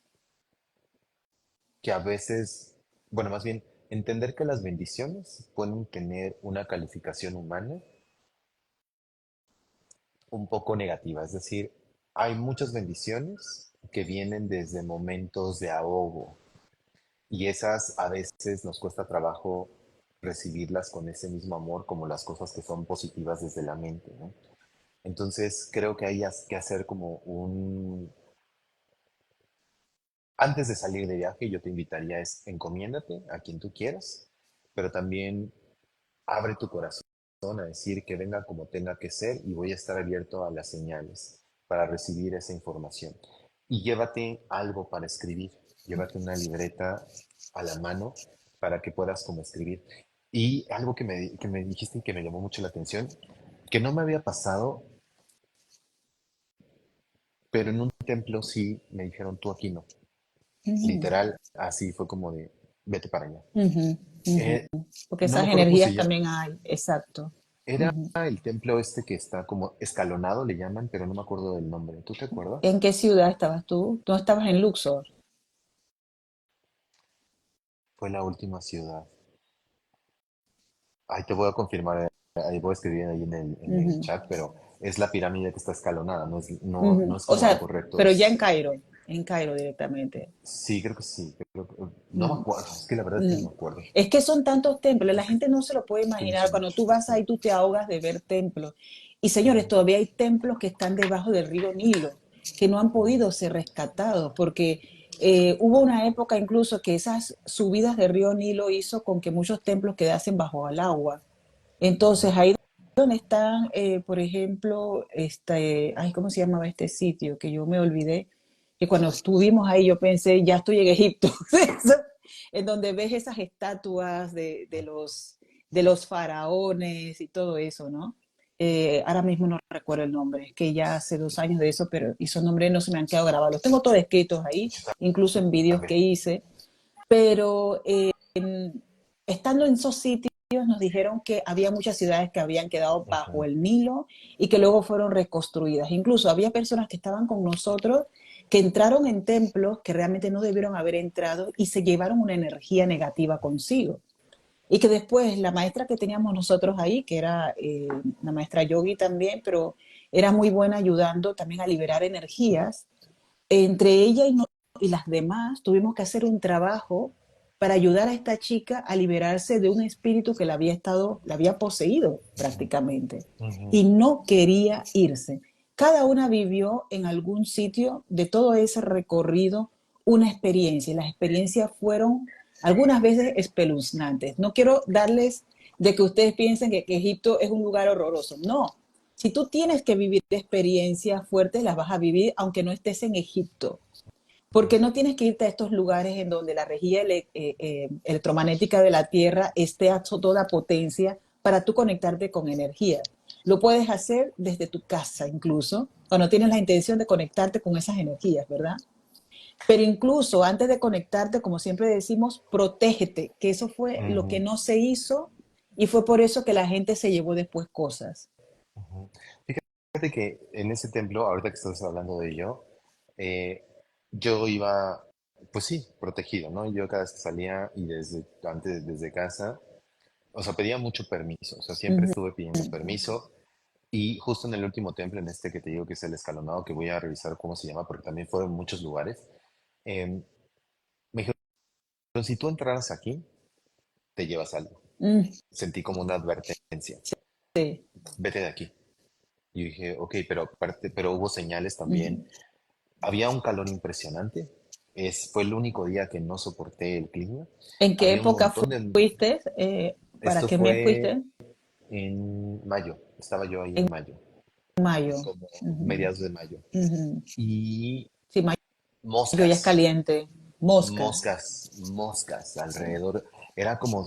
que a veces, bueno, más bien entender que las bendiciones pueden tener una calificación humana un poco negativa, es decir, hay muchas bendiciones que vienen desde momentos de ahogo y esas a veces nos cuesta trabajo recibirlas con ese mismo amor como las cosas que son positivas desde la mente, ¿no? Entonces creo que hay que hacer como un... Antes de salir de viaje, yo te invitaría es encomiéndate a quien tú quieras, pero también abre tu corazón a decir que venga como tenga que ser y voy a estar abierto a las señales para recibir esa información. Y llévate algo para escribir, llévate una libreta a la mano para que puedas como escribir. Y algo que me dijiste y que me llamó mucho la atención, que no me había pasado, pero en un templo sí me dijeron, tú aquí no. Ujú, Literal, así fue como de, vete para allá. ujú, ujú. Eh, Porque no me esas acuerdo cómo se energías llama. también hay, exacto. Era Ujú. el templo este que está como escalonado, le llaman, pero no me acuerdo del nombre. ¿Tú te ¿En acuerdas? qué ciudad estabas tú? ¿Tú estabas en Luxor? Fue la última ciudad. Ahí te voy a confirmar, ahí voy a escribir ahí en el Ujú, chat, pero es la pirámide que está escalonada, no ujú. es O como sea, algo recto, pero ya es... En Cairo directamente. Sí, creo que sí. No me Ujú, acuerdo, es que la verdad es que no ujú. me acuerdo. Es que son tantos templos, la gente no se lo puede Es que imaginar. son Cuando tú muchos. vas Sí. ahí, tú te ahogas de ver templos. Y señores, Ujú, todavía hay templos que están debajo del río Nilo, que no han ujú, podido ser rescatados, porque hubo una época incluso que esas subidas del río Nilo hizo con que muchos templos quedasen bajo el agua. ujú. Entonces, ahí donde están, por ejemplo, ay, ¿cómo se llamaba este sitio? Que yo me olvidé, que cuando estuvimos ahí yo pensé, ya estoy en Egipto, en donde ves esas estatuas de los faraones y todo eso, ¿no? Ahora mismo no recuerdo el nombre, es que ya hace 2 años de eso, pero esos nombres no se me han quedado grabados. Los tengo todos escritos ahí, incluso en vídeos También. que hice, pero estando en esos sitios nos dijeron que había muchas ciudades que habían quedado bajo Ujú, el Nilo y que luego fueron reconstruidas. Incluso había personas que estaban con nosotros que entraron en templos que realmente no debieron haber entrado y se llevaron una energía negativa consigo. Y que después la maestra que teníamos nosotros ahí, que era la maestra Yogi también, pero era muy buena ayudando también a liberar energías, entre ella y las demás tuvimos que hacer un trabajo para ayudar a esta chica a liberarse de un espíritu que la había poseído prácticamente ujú, y no quería irse. Cada una vivió en algún sitio de todo ese recorrido una experiencia y las experiencias fueron algunas veces espeluznantes. No quiero darles de que ustedes piensen que Egipto es un lugar horroroso. No, si tú tienes que vivir experiencias fuertes, las vas a vivir aunque no estés en Egipto. Porque no tienes que irte a estos lugares en donde la rejilla electromagnética de la Tierra esté a toda potencia para tú conectarte con energía. Lo puedes hacer desde tu casa incluso, cuando tienes la intención de conectarte con esas energías, ¿verdad? Pero incluso antes de conectarte, como siempre decimos, protégete, que eso fue lo que ujú, no se hizo y fue por eso que la gente se llevó después cosas. ujú. Fíjate que en ese templo, ahorita que estás hablando de ello, eh, yo iba, pues sí, protegido, ¿no? Yo cada vez que salía y desde casa, o sea, pedía mucho permiso, o sea, siempre Ujú, estuve pidiendo permiso y justo en el último templo, en este que te digo que es el escalonado, que voy a revisar cómo se llama, porque también fueron muchos lugares, me dijeron, si tú entraras aquí, te llevas algo. mm, Sentí como una advertencia, sí, vete de aquí. Y dije, ok, pero aparte, pero hubo señales también. ujú. Había un calor impresionante. Fue el único día que no soporté el clima. ¿En qué Había un época montón de... fuiste? ¿Para Esto qué mes fue fuiste? en mayo. Estaba yo ahí En en mayo, mayo. como Ujú, mediados de mayo. ujú. Y Sí, mayo ya es moscas, caliente. Moscas. moscas Sí. alrededor. Era como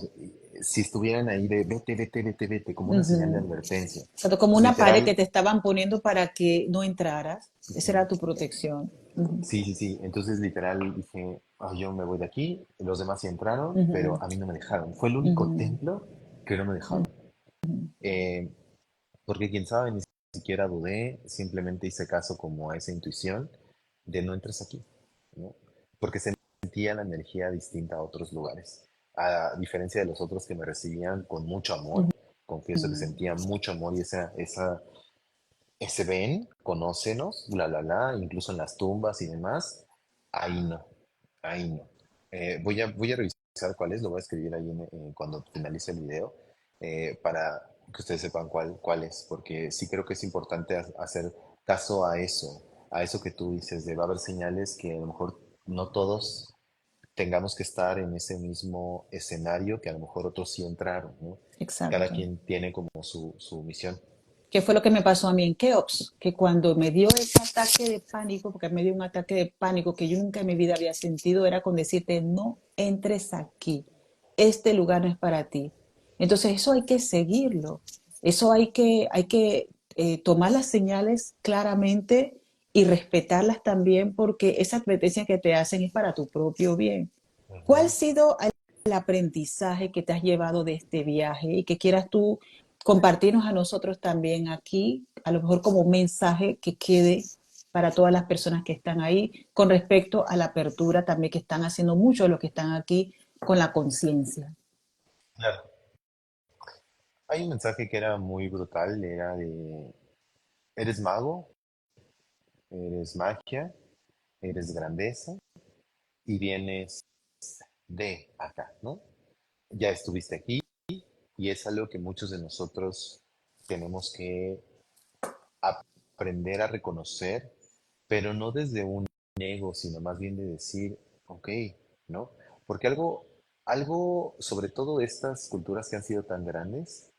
si estuvieran ahí de vete, vete, vete, vete, como una señal de Ujú. advertencia. O sea, como una pared que Literal, te estaban poniendo para que no entraras. Esa ujú, era tu protección. Ujú, sí, sí, sí. Entonces, literal, dije, "Ah, yo me voy de aquí". Los demás sí entraron, pero ujú, a mí no me dejaron. Fue el único ujú, templo que no me dejaron. Eh, Porque quién sabe, ni siquiera dudé, simplemente hice caso como a esa intuición de no entres aquí, ¿no? Porque sentía la energía distinta a otros lugares. a diferencia de los otros que me recibían con mucho amor, confieso que Ujú. sentía mucho amor y ese ven, conócenos, incluso en las tumbas y demás, ahí no, ahí no. Voy a revisar cuál es, lo voy a escribir ahí cuando finalice el video, para que ustedes sepan cuál es, porque sí creo que es importante hacer caso a eso que tú dices, de va a haber señales que a lo mejor no todos tengamos que estar en ese mismo escenario que a lo mejor otros sí entraron, ¿no? Cada Exacto. quien tiene como su misión. ¿Qué fue lo que me pasó a mí en Keops? Que cuando me dio ese ataque de pánico, porque me dio un ataque de pánico que yo nunca en mi vida había sentido, era con decirte, no entres aquí, este lugar no es para ti. Entonces eso hay que seguirlo, eso hay que tomar las señales claramente y respetarlas también porque esa advertencia que te hacen es para tu propio bien. ¿Cuál ha Ujú. sido el aprendizaje que te has llevado de este viaje y que quieras tú compartirnos a nosotros también aquí, a lo mejor como un mensaje que quede para todas las personas que están ahí, con respecto a la apertura también que están haciendo muchos de los que están aquí con la conciencia? Claro. Hay un mensaje que era muy brutal, era de, eres mago, eres magia, eres grandeza y vienes de acá, ¿no? Ya estuviste aquí y es algo que muchos de nosotros tenemos que aprender a reconocer, pero no desde un ego, sino más bien de decir, ok, ¿no? Porque algo, sobre todo estas culturas que han sido tan grandes,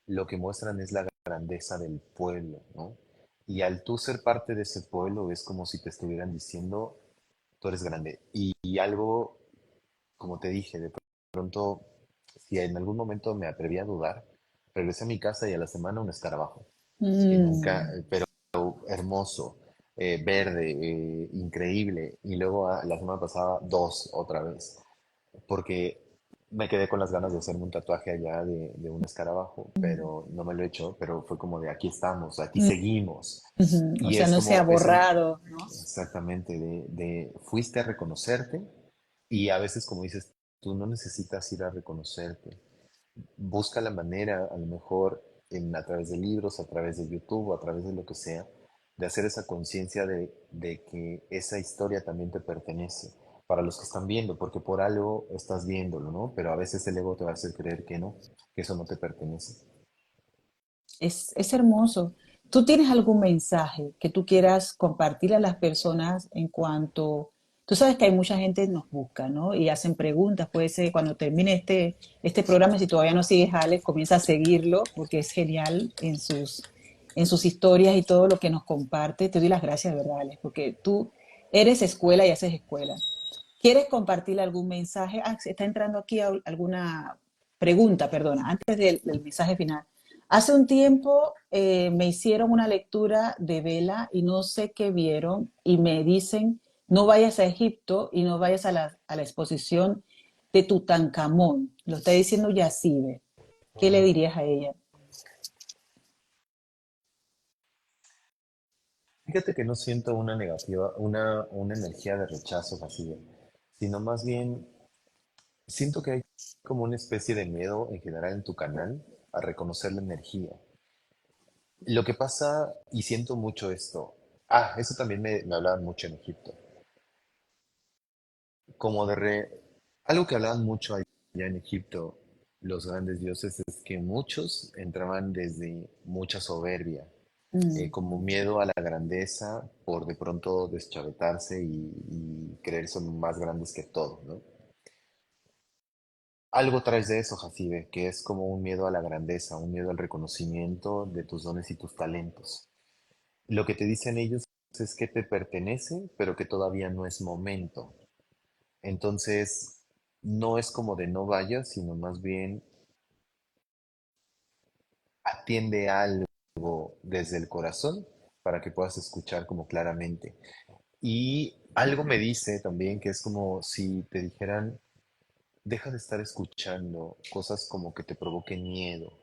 lo que muestran es la grandeza del pueblo, ¿no? Y al tú ser parte de ese pueblo es como si te estuvieran diciendo, tú eres grande. Y algo, como te dije, de pronto, si en algún momento me atreví a dudar, regresé a mi casa y a la semana un escarabajo, que nunca, Mm, pero hermoso, verde, increíble. Y luego la semana pasada dos otra vez, porque me quedé con las ganas de hacerme un tatuaje allá de un escarabajo, pero no me lo he hecho, pero fue como de aquí estamos, aquí seguimos. o Y sea, es no se ha como ese, borrado, ¿no? exactamente, de fuiste a reconocerte y a veces, como dices, tú no necesitas ir a reconocerte. Busca la manera, a lo mejor a través de libros, a través de YouTube o a través de lo que sea, de hacer esa conciencia de que esa historia también te pertenece para los que están viendo, porque por algo estás viéndolo, ¿no? Pero a veces el ego te va a hacer creer que no, que eso no te pertenece. Es hermoso. ¿Tú tienes algún mensaje que tú quieras compartir a las personas en cuanto, tú sabes que hay mucha gente que nos busca, ¿no? Y hacen preguntas, puede ser cuando termine este programa, si todavía no sigues a Alex, comienza a seguirlo porque es genial en sus historias y todo lo que nos comparte. Te doy las gracias, de verdad, Alex, porque tú eres escuela y haces escuela. ¿Quieres compartir algún mensaje? Ah, se está entrando aquí alguna pregunta, perdona, antes del mensaje final. Hace un tiempo me hicieron una lectura de vela y no sé qué vieron y me dicen, no vayas a Egipto y no vayas a la exposición de Tutankamón. Lo está diciendo Yacide. ¿Qué le Ujú. dirías a ella? Fíjate que no siento una negativa, una energía de rechazo así, sino más bien siento que hay como una especie de miedo en general en tu canal a reconocer la energía. Lo que pasa, y siento mucho esto, eso también me hablaban mucho en Egipto, como algo que hablaban mucho allá en Egipto, los grandes dioses, es que muchos entraban desde mucha soberbia, Mm, como miedo a la grandeza por de pronto deschavetarse y creer son más grandes que todo, ¿no? Algo traes de eso, Jacibe, que es como un miedo a la grandeza, un miedo al reconocimiento de tus dones y tus talentos. Lo que te dicen ellos es que te pertenece, pero que todavía no es momento. Entonces, no es como de no vayas, sino más bien atiende a algo desde el corazón para que puedas escuchar como claramente. Y algo me dice también que es como si te dijeran, deja de estar escuchando cosas como que te provoquen miedo,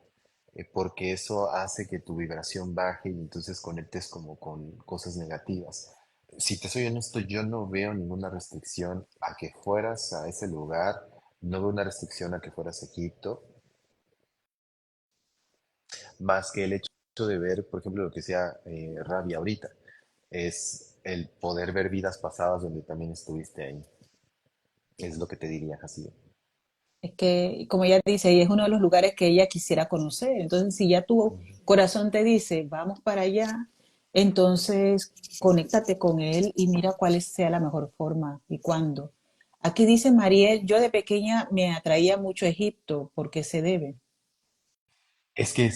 porque eso hace que tu vibración baje y entonces conectes como con cosas negativas. Si te soy honesto, yo no veo ninguna restricción a que fueras a ese lugar no veo una restricción a que fueras a Egipto, más que el hecho de ver, por ejemplo, lo que sea Rabia ahorita, es el poder ver vidas pasadas donde también estuviste ahí. Es lo que te diría, Jacibe. Es que, como ella dice, y es uno de los lugares que ella quisiera conocer. Entonces, si ya tu corazón te dice, vamos para allá, entonces conéctate con él y mira cuál sea la mejor forma y cuándo. Aquí dice Mariel, yo de pequeña me atraía mucho a Egipto, ¿por qué se debe? Es que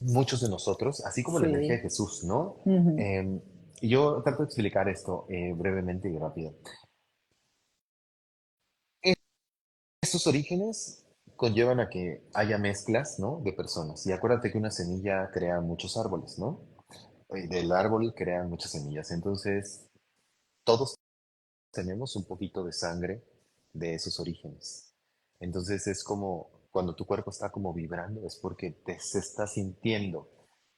muchos de nosotros, así como la energía de Sí. Jesús, ¿no? Ujú. Em, yo trato de explicar esto brevemente y rápido. Estos orígenes conllevan a que haya mezclas, ¿no? De personas. Y acuérdate que una semilla crea muchos árboles, ¿no? Y del árbol crean muchas semillas. Entonces, todos tenemos un poquito de sangre de esos orígenes. Entonces es como cuando tu cuerpo está como vibrando, es porque se está sintiendo.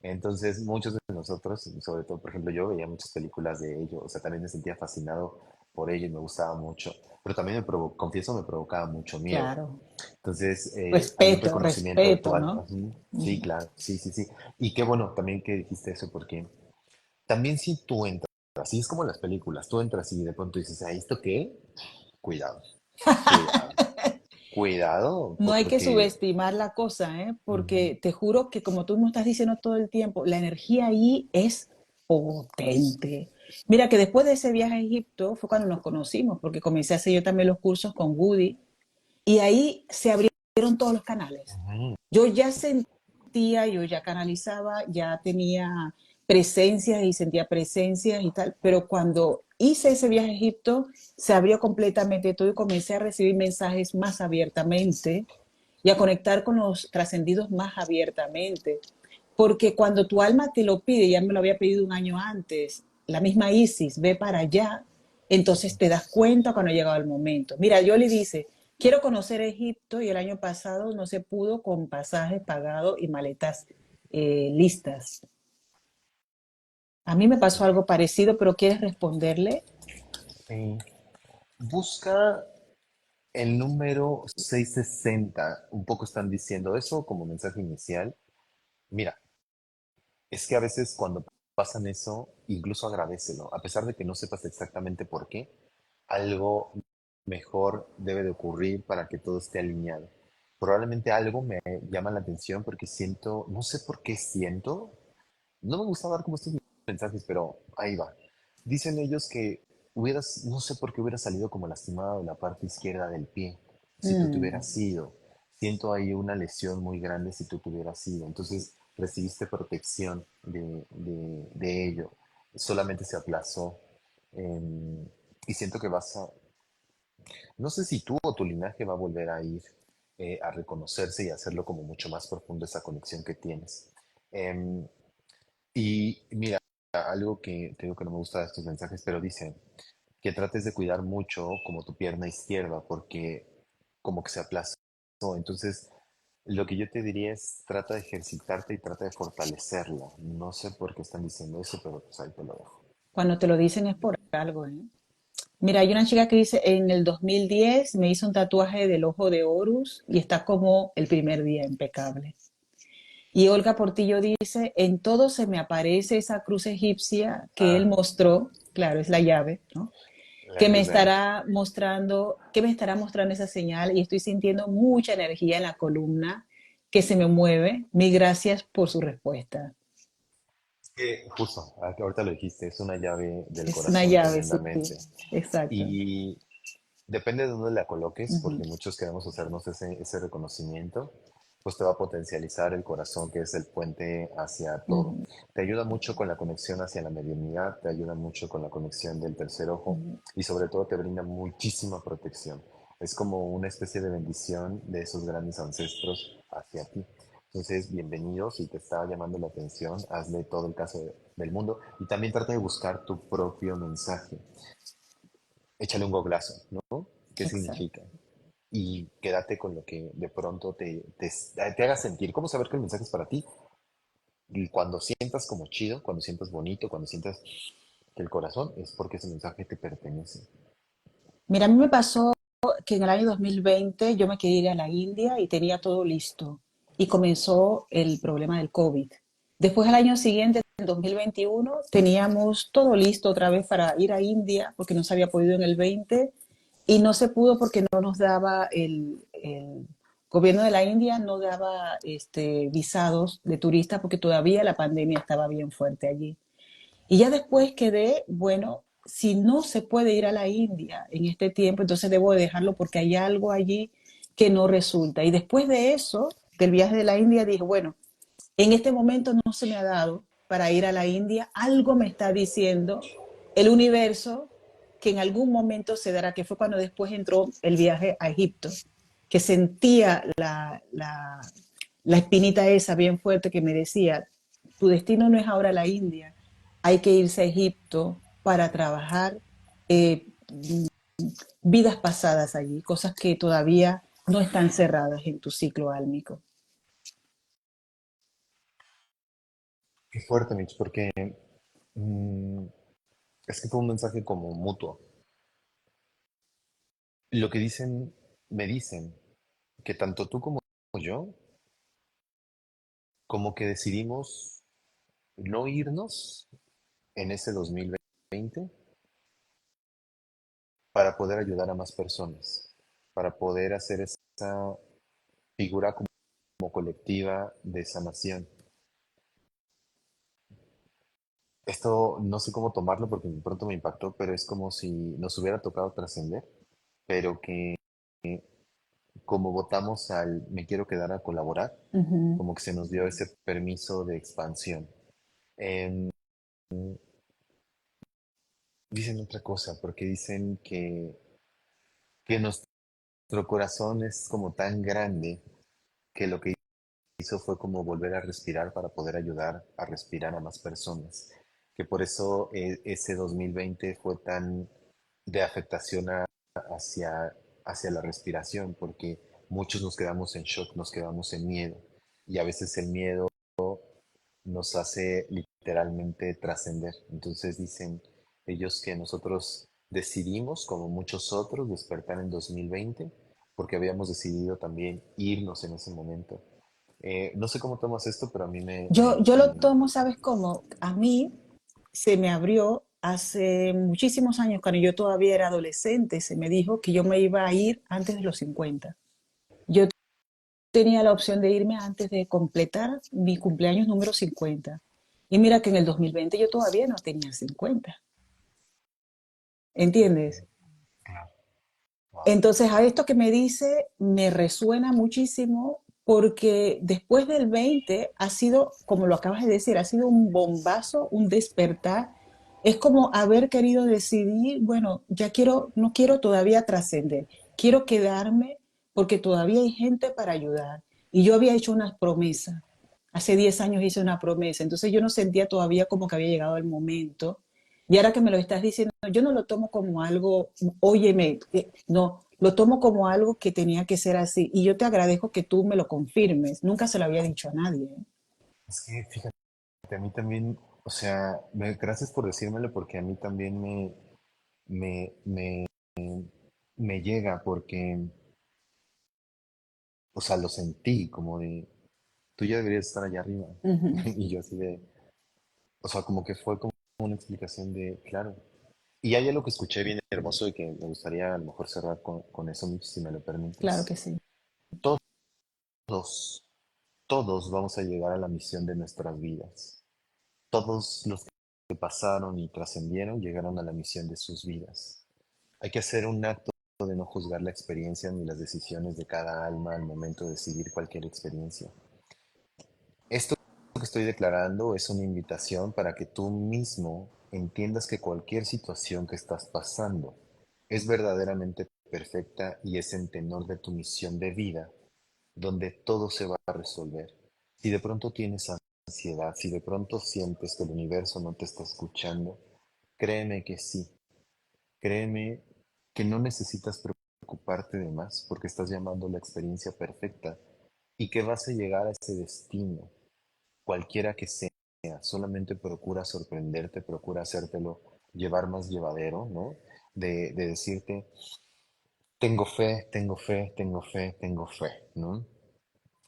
Entonces muchos de nosotros, sobre todo, por ejemplo, yo veía muchas películas de ello, o sea, también me sentía fascinado por ello y me gustaba mucho, pero también confieso, me provocaba mucho miedo. Claro. Entonces hay un Respeto, reconocimiento de tu respeto, alma. ¿no? Ujú. Sí, Ujú. claro, sí, sí, sí. Y qué bueno también que dijiste eso, porque también si tú entras, así es como en las películas, tú entras y de pronto dices, ¿ah, esto qué? Cuidado, cuidado, cuidado, No hay que porque subestimar la cosa, ¿eh? ujú, Porque te juro que como tú me estás diciendo todo el tiempo, la energía ahí es potente. Mira que después de ese viaje a Egipto fue cuando nos conocimos, porque comencé a hacer yo también los cursos con Woody y ahí se abrieron todos los canales. ujú, Yo ya sentía, yo ya canalizaba, ya tenía presencias y sentía presencias y tal, pero cuando hice ese viaje a Egipto, se abrió completamente todo y comencé a recibir mensajes más abiertamente y a conectar con los trascendidos más abiertamente. Porque cuando tu alma te lo pide, ya me lo había pedido un año antes, la misma Isis, ve para allá, entonces te das cuenta cuando ha llegado el momento. Mira, yo le dice, quiero conocer Egipto y el año pasado no se pudo con pasajes pagados y maletas listas. A mí me pasó algo parecido, pero ¿quieres responderle? sí. Busca el número 660. Un poco están diciendo eso como mensaje inicial. Mira, es que a veces cuando pasan eso, incluso agradecelo, a pesar de que no sepas exactamente por qué, algo mejor debe de ocurrir para que todo esté alineado. Probablemente algo me llama la atención porque siento, no sé por qué siento, no me gusta dar como estos mensajes, pero ahí va. Dicen ellos que no sé por qué hubiera salido como lastimado de la parte izquierda del pie, si tú te Mm, hubieras ido. Siento ahí una lesión muy grande si tú te hubieras ido. Entonces recibiste protección de ello. Solamente se aplazó. Y siento que vas a, no sé si tú o tu linaje va a volver a ir a reconocerse y a hacerlo como mucho más profundo esa conexión que tienes. Em, y mira, algo que te digo que no me gusta de estos mensajes, pero dice que trates de cuidar mucho como tu pierna izquierda, porque como que se aplazó. Entonces, lo que yo te diría es trata de ejercitarte y trata de fortalecerla. No sé por qué están diciendo eso, pero pues ahí te lo dejo. cuando te lo dicen es por algo, ¿eh? Mira, hay una chica que dice, en el 2010 me hizo un tatuaje del ojo de Horus y está como el primer día, impecable. Y Olga Portillo dice, en todo se me aparece esa cruz egipcia que él Ah, mostró, claro, es la llave, ¿no? la cruz de él. Que me estará mostrando esa señal y estoy sintiendo mucha energía en la columna que se me mueve. Mil gracias por su respuesta. Justo, ahorita lo dijiste, es una llave del Es una corazón llave, sí, tremendamente. exacto. Y depende de dónde la coloques, Ujú, porque muchos queremos hacernos ese reconocimiento, pues te va a potencializar el corazón, que es el puente hacia todo. ujú, Te ayuda mucho con la conexión hacia la mediunidad, te ayuda mucho con la conexión del tercer ojo ujú. y sobre todo te brinda muchísima protección. Es como una especie de bendición de esos grandes ancestros hacia ti. Entonces, bienvenido, si te está llamando la atención, hazle todo el caso del mundo y también trata de buscar tu propio mensaje. Échale un goglazo, ¿no? ¿Qué Exacto. significa? Y quédate con lo que de pronto te haga sentir. ¿Cómo saber que el mensaje es para ti? Y cuando sientas como chido, cuando sientas bonito, cuando sientas que el corazón es porque ese mensaje te pertenece. Mira, a mí me pasó que en el año 2020 yo me quería ir a la India y tenía todo listo. Y comenzó el problema del COVID. Después, al año siguiente, en 2021, teníamos todo listo otra vez para ir a India, porque no se había podido en el 20, y no se pudo porque no nos daba el gobierno de la India, no daba visados de turistas porque todavía la pandemia estaba bien fuerte allí. Y ya después quedé, bueno, si no se puede ir a la India en este tiempo, entonces debo de dejarlo porque hay algo allí que no resulta. Y después de eso, del viaje de la India, dije, bueno, en este momento no se me ha dado para ir a la India, algo me está diciendo el universo que en algún momento se dará, que fue cuando después entró el viaje a Egipto, que sentía la espinita esa bien fuerte que me decía, tu destino no es ahora la India, hay que irse a Egipto para trabajar eh, vidas pasadas allí, cosas que todavía no están cerradas en tu ciclo álmico. Qué fuerte, Mitch, porque mm, es que fue un mensaje como mutuo. Lo que dicen, me dicen que tanto tú como yo, como que decidimos no irnos en ese 2020 para poder ayudar a más personas, para poder hacer esa figura como colectiva de sanación. Esto no sé cómo tomarlo porque de pronto me impactó, pero es como si nos hubiera tocado trascender, pero que como votamos al me quiero quedar a colaborar, Uh -huh. como que se nos dio ese permiso de expansión. Em, Dicen otra cosa, porque dicen que nuestro corazón es como tan grande que lo que hizo fue como volver a respirar para poder ayudar a respirar a más personas. Que por eso ese 2020 fue tan de afectación hacia, hacia la respiración, porque muchos nos quedamos en shock, nos quedamos en miedo. Y a veces el miedo nos hace literalmente trascender. Entonces dicen ellos que nosotros decidimos, como muchos otros, despertar en 2020 porque habíamos decidido también irnos en ese momento. No sé cómo tomas esto, pero a mí Yo lo tomo, ¿sabes cómo? A mí se me abrió hace muchísimos años, cuando yo todavía era adolescente, se me dijo que yo me iba a ir antes de los 50. Yo tenía la opción de irme antes de completar mi cumpleaños número 50. Y mira que en el 2020 yo todavía no tenía 50. ¿Entiendes? Claro. Wow. Entonces, a esto que me dice me resuena muchísimo porque después del 20 ha sido, como lo acabas de decir, ha sido un bombazo, un despertar. Es como haber querido decidir, bueno, ya quiero, no quiero todavía trascender, quiero quedarme porque todavía hay gente para ayudar. Y yo había hecho unas promesas. Hace 10 años hice una promesa, entonces yo no sentía todavía como que había llegado el momento. Y ahora que me lo estás diciendo, yo no lo tomo como algo, óyeme, no, lo tomo como algo que tenía que ser así. Y yo te agradezco que tú me lo confirmes. Nunca se lo había dicho a nadie. ¿Eh? Es que fíjate, a mí también, o sea, gracias por decírmelo porque a mí también me, me, me llega porque, o sea, lo sentí como de, tú ya deberías estar allá arriba. Uh -huh. Y yo así de, o sea, como que fue como una explicación de, claro. Y hay algo que escuché bien hermoso y que me gustaría a lo mejor cerrar con eso, Mitch, si me lo Claro que permites. sí. Todos, todos vamos a llegar a la misión de nuestras vidas. Todos los que pasaron y trascendieron llegaron a la misión de sus vidas. Hay que hacer un acto de no juzgar la experiencia ni las decisiones de cada alma al momento de decidir cualquier experiencia. Esto que estoy declarando es una invitación para que tú mismo entiendas que cualquier situación que estás pasando es verdaderamente perfecta y es en tenor de tu misión de vida, donde todo se va a resolver. Si de pronto tienes ansiedad, si de pronto sientes que el universo no te está escuchando, créeme que sí, créeme que no necesitas preocuparte de más porque estás llamando la experiencia perfecta y que vas a llegar a ese destino cualquiera que sea, solamente procura sorprenderte, procura hacértelo llevar más llevadero, ¿no? De decirte, tengo fe, tengo fe, tengo fe, tengo fe, ¿no?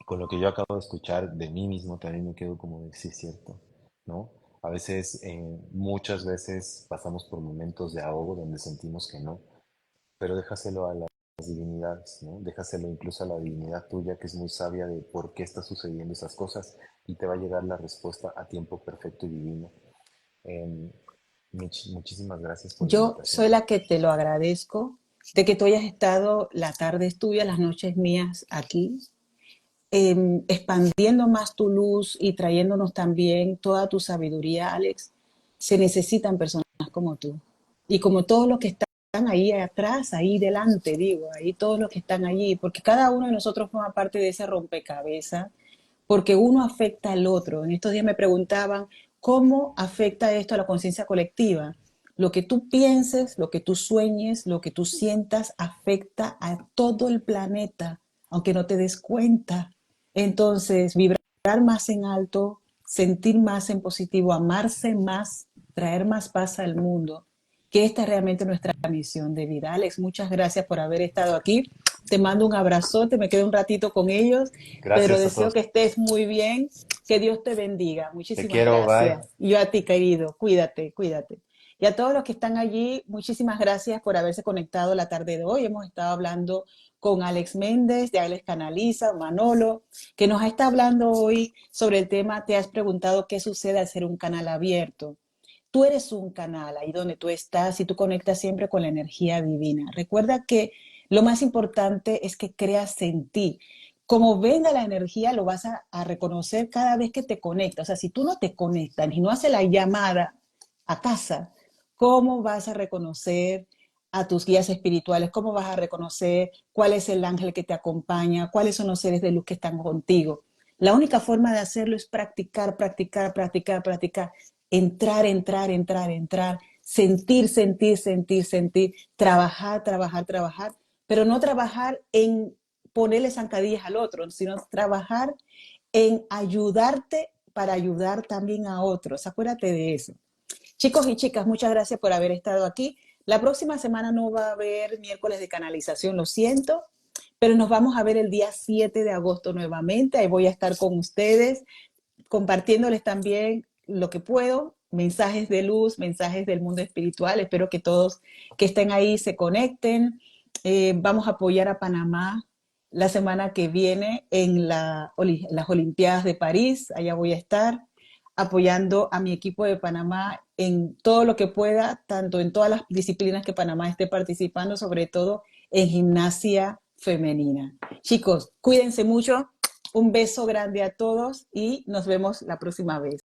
Con lo que yo acabo de escuchar de mí mismo también me quedo como de, sí, es cierto, ¿no? A veces, muchas veces pasamos por momentos de ahogo donde sentimos que no, pero déjaselo a las divinidades, ¿no? Déjaselo incluso a la divinidad tuya que es muy sabia de por qué están sucediendo esas cosas y te va a llegar la respuesta a tiempo perfecto y divino. Em, muchísimas gracias por la Yo soy invitación. la que te lo agradezco de que tú hayas estado, la tarde es tuya, las noches mías aquí, expandiendo más tu luz y trayéndonos también toda tu sabiduría, Alex. Se necesitan personas como tú y como todos los que están ahí atrás, ahí delante, digo, ahí todos los que están allí, porque cada uno de nosotros forma parte de ese rompecabezas, porque uno afecta al otro. En estos días me preguntaban, ¿cómo afecta esto a la conciencia colectiva? Lo que tú pienses, lo que tú sueñes, lo que tú sientas, afecta a todo el planeta, aunque no te des cuenta. Entonces, vibrar más en alto, sentir más en positivo, amarse más, traer más paz al mundo, que esta es realmente nuestra misión de vida. Alex, muchas gracias por haber estado aquí. Te mando un abrazote, me quedo un ratito con ellos, pero Gracias a deseo todos. que estés muy bien, que Dios te bendiga. Te Muchísimas quiero, bye. gracias. Y yo a ti, querido, cuídate, cuídate. Y a todos los que están allí, muchísimas gracias por haberse conectado la tarde de hoy. Hemos estado hablando con Alex Méndez, de Alex Canaliza, Manolo, que nos está hablando hoy sobre el tema, te has preguntado qué sucede al ser un canal abierto. Tú eres un canal ahí donde tú estás y tú conectas siempre con la energía divina. Recuerda que lo más importante es que creas en ti. Como venga la energía, lo vas a reconocer cada vez que te conectas. O sea, si tú no te conectas y no haces la llamada a casa, ¿cómo vas a reconocer a tus guías espirituales? ¿Cómo vas a reconocer cuál es el ángel que te acompaña? ¿Cuáles son los seres de luz que están contigo? La única forma de hacerlo es practicar, practicar, practicar, practicar. Entrar, entrar, entrar, entrar. Sentir, sentir, sentir, sentir. Trabajar, trabajar, trabajar. Pero no trabajar en ponerle zancadillas al otro, sino trabajar en ayudarte para ayudar también a otros. Acuérdate de eso. Chicos y chicas, muchas gracias por haber estado aquí. La próxima semana no va a haber miércoles de canalización, lo siento, pero nos vamos a ver el día 7 de agosto nuevamente. Ahí voy a estar con ustedes compartiéndoles también lo que puedo, mensajes de luz, mensajes del mundo espiritual. Espero que todos que estén ahí se conecten. Vamos a apoyar a Panamá la semana que viene en las Olimpiadas de París. Allá voy a estar apoyando a mi equipo de Panamá en todo lo que pueda, tanto en todas las disciplinas que Panamá esté participando, sobre todo en gimnasia femenina. Chicos, cuídense mucho, un beso grande a todos y nos vemos la próxima vez.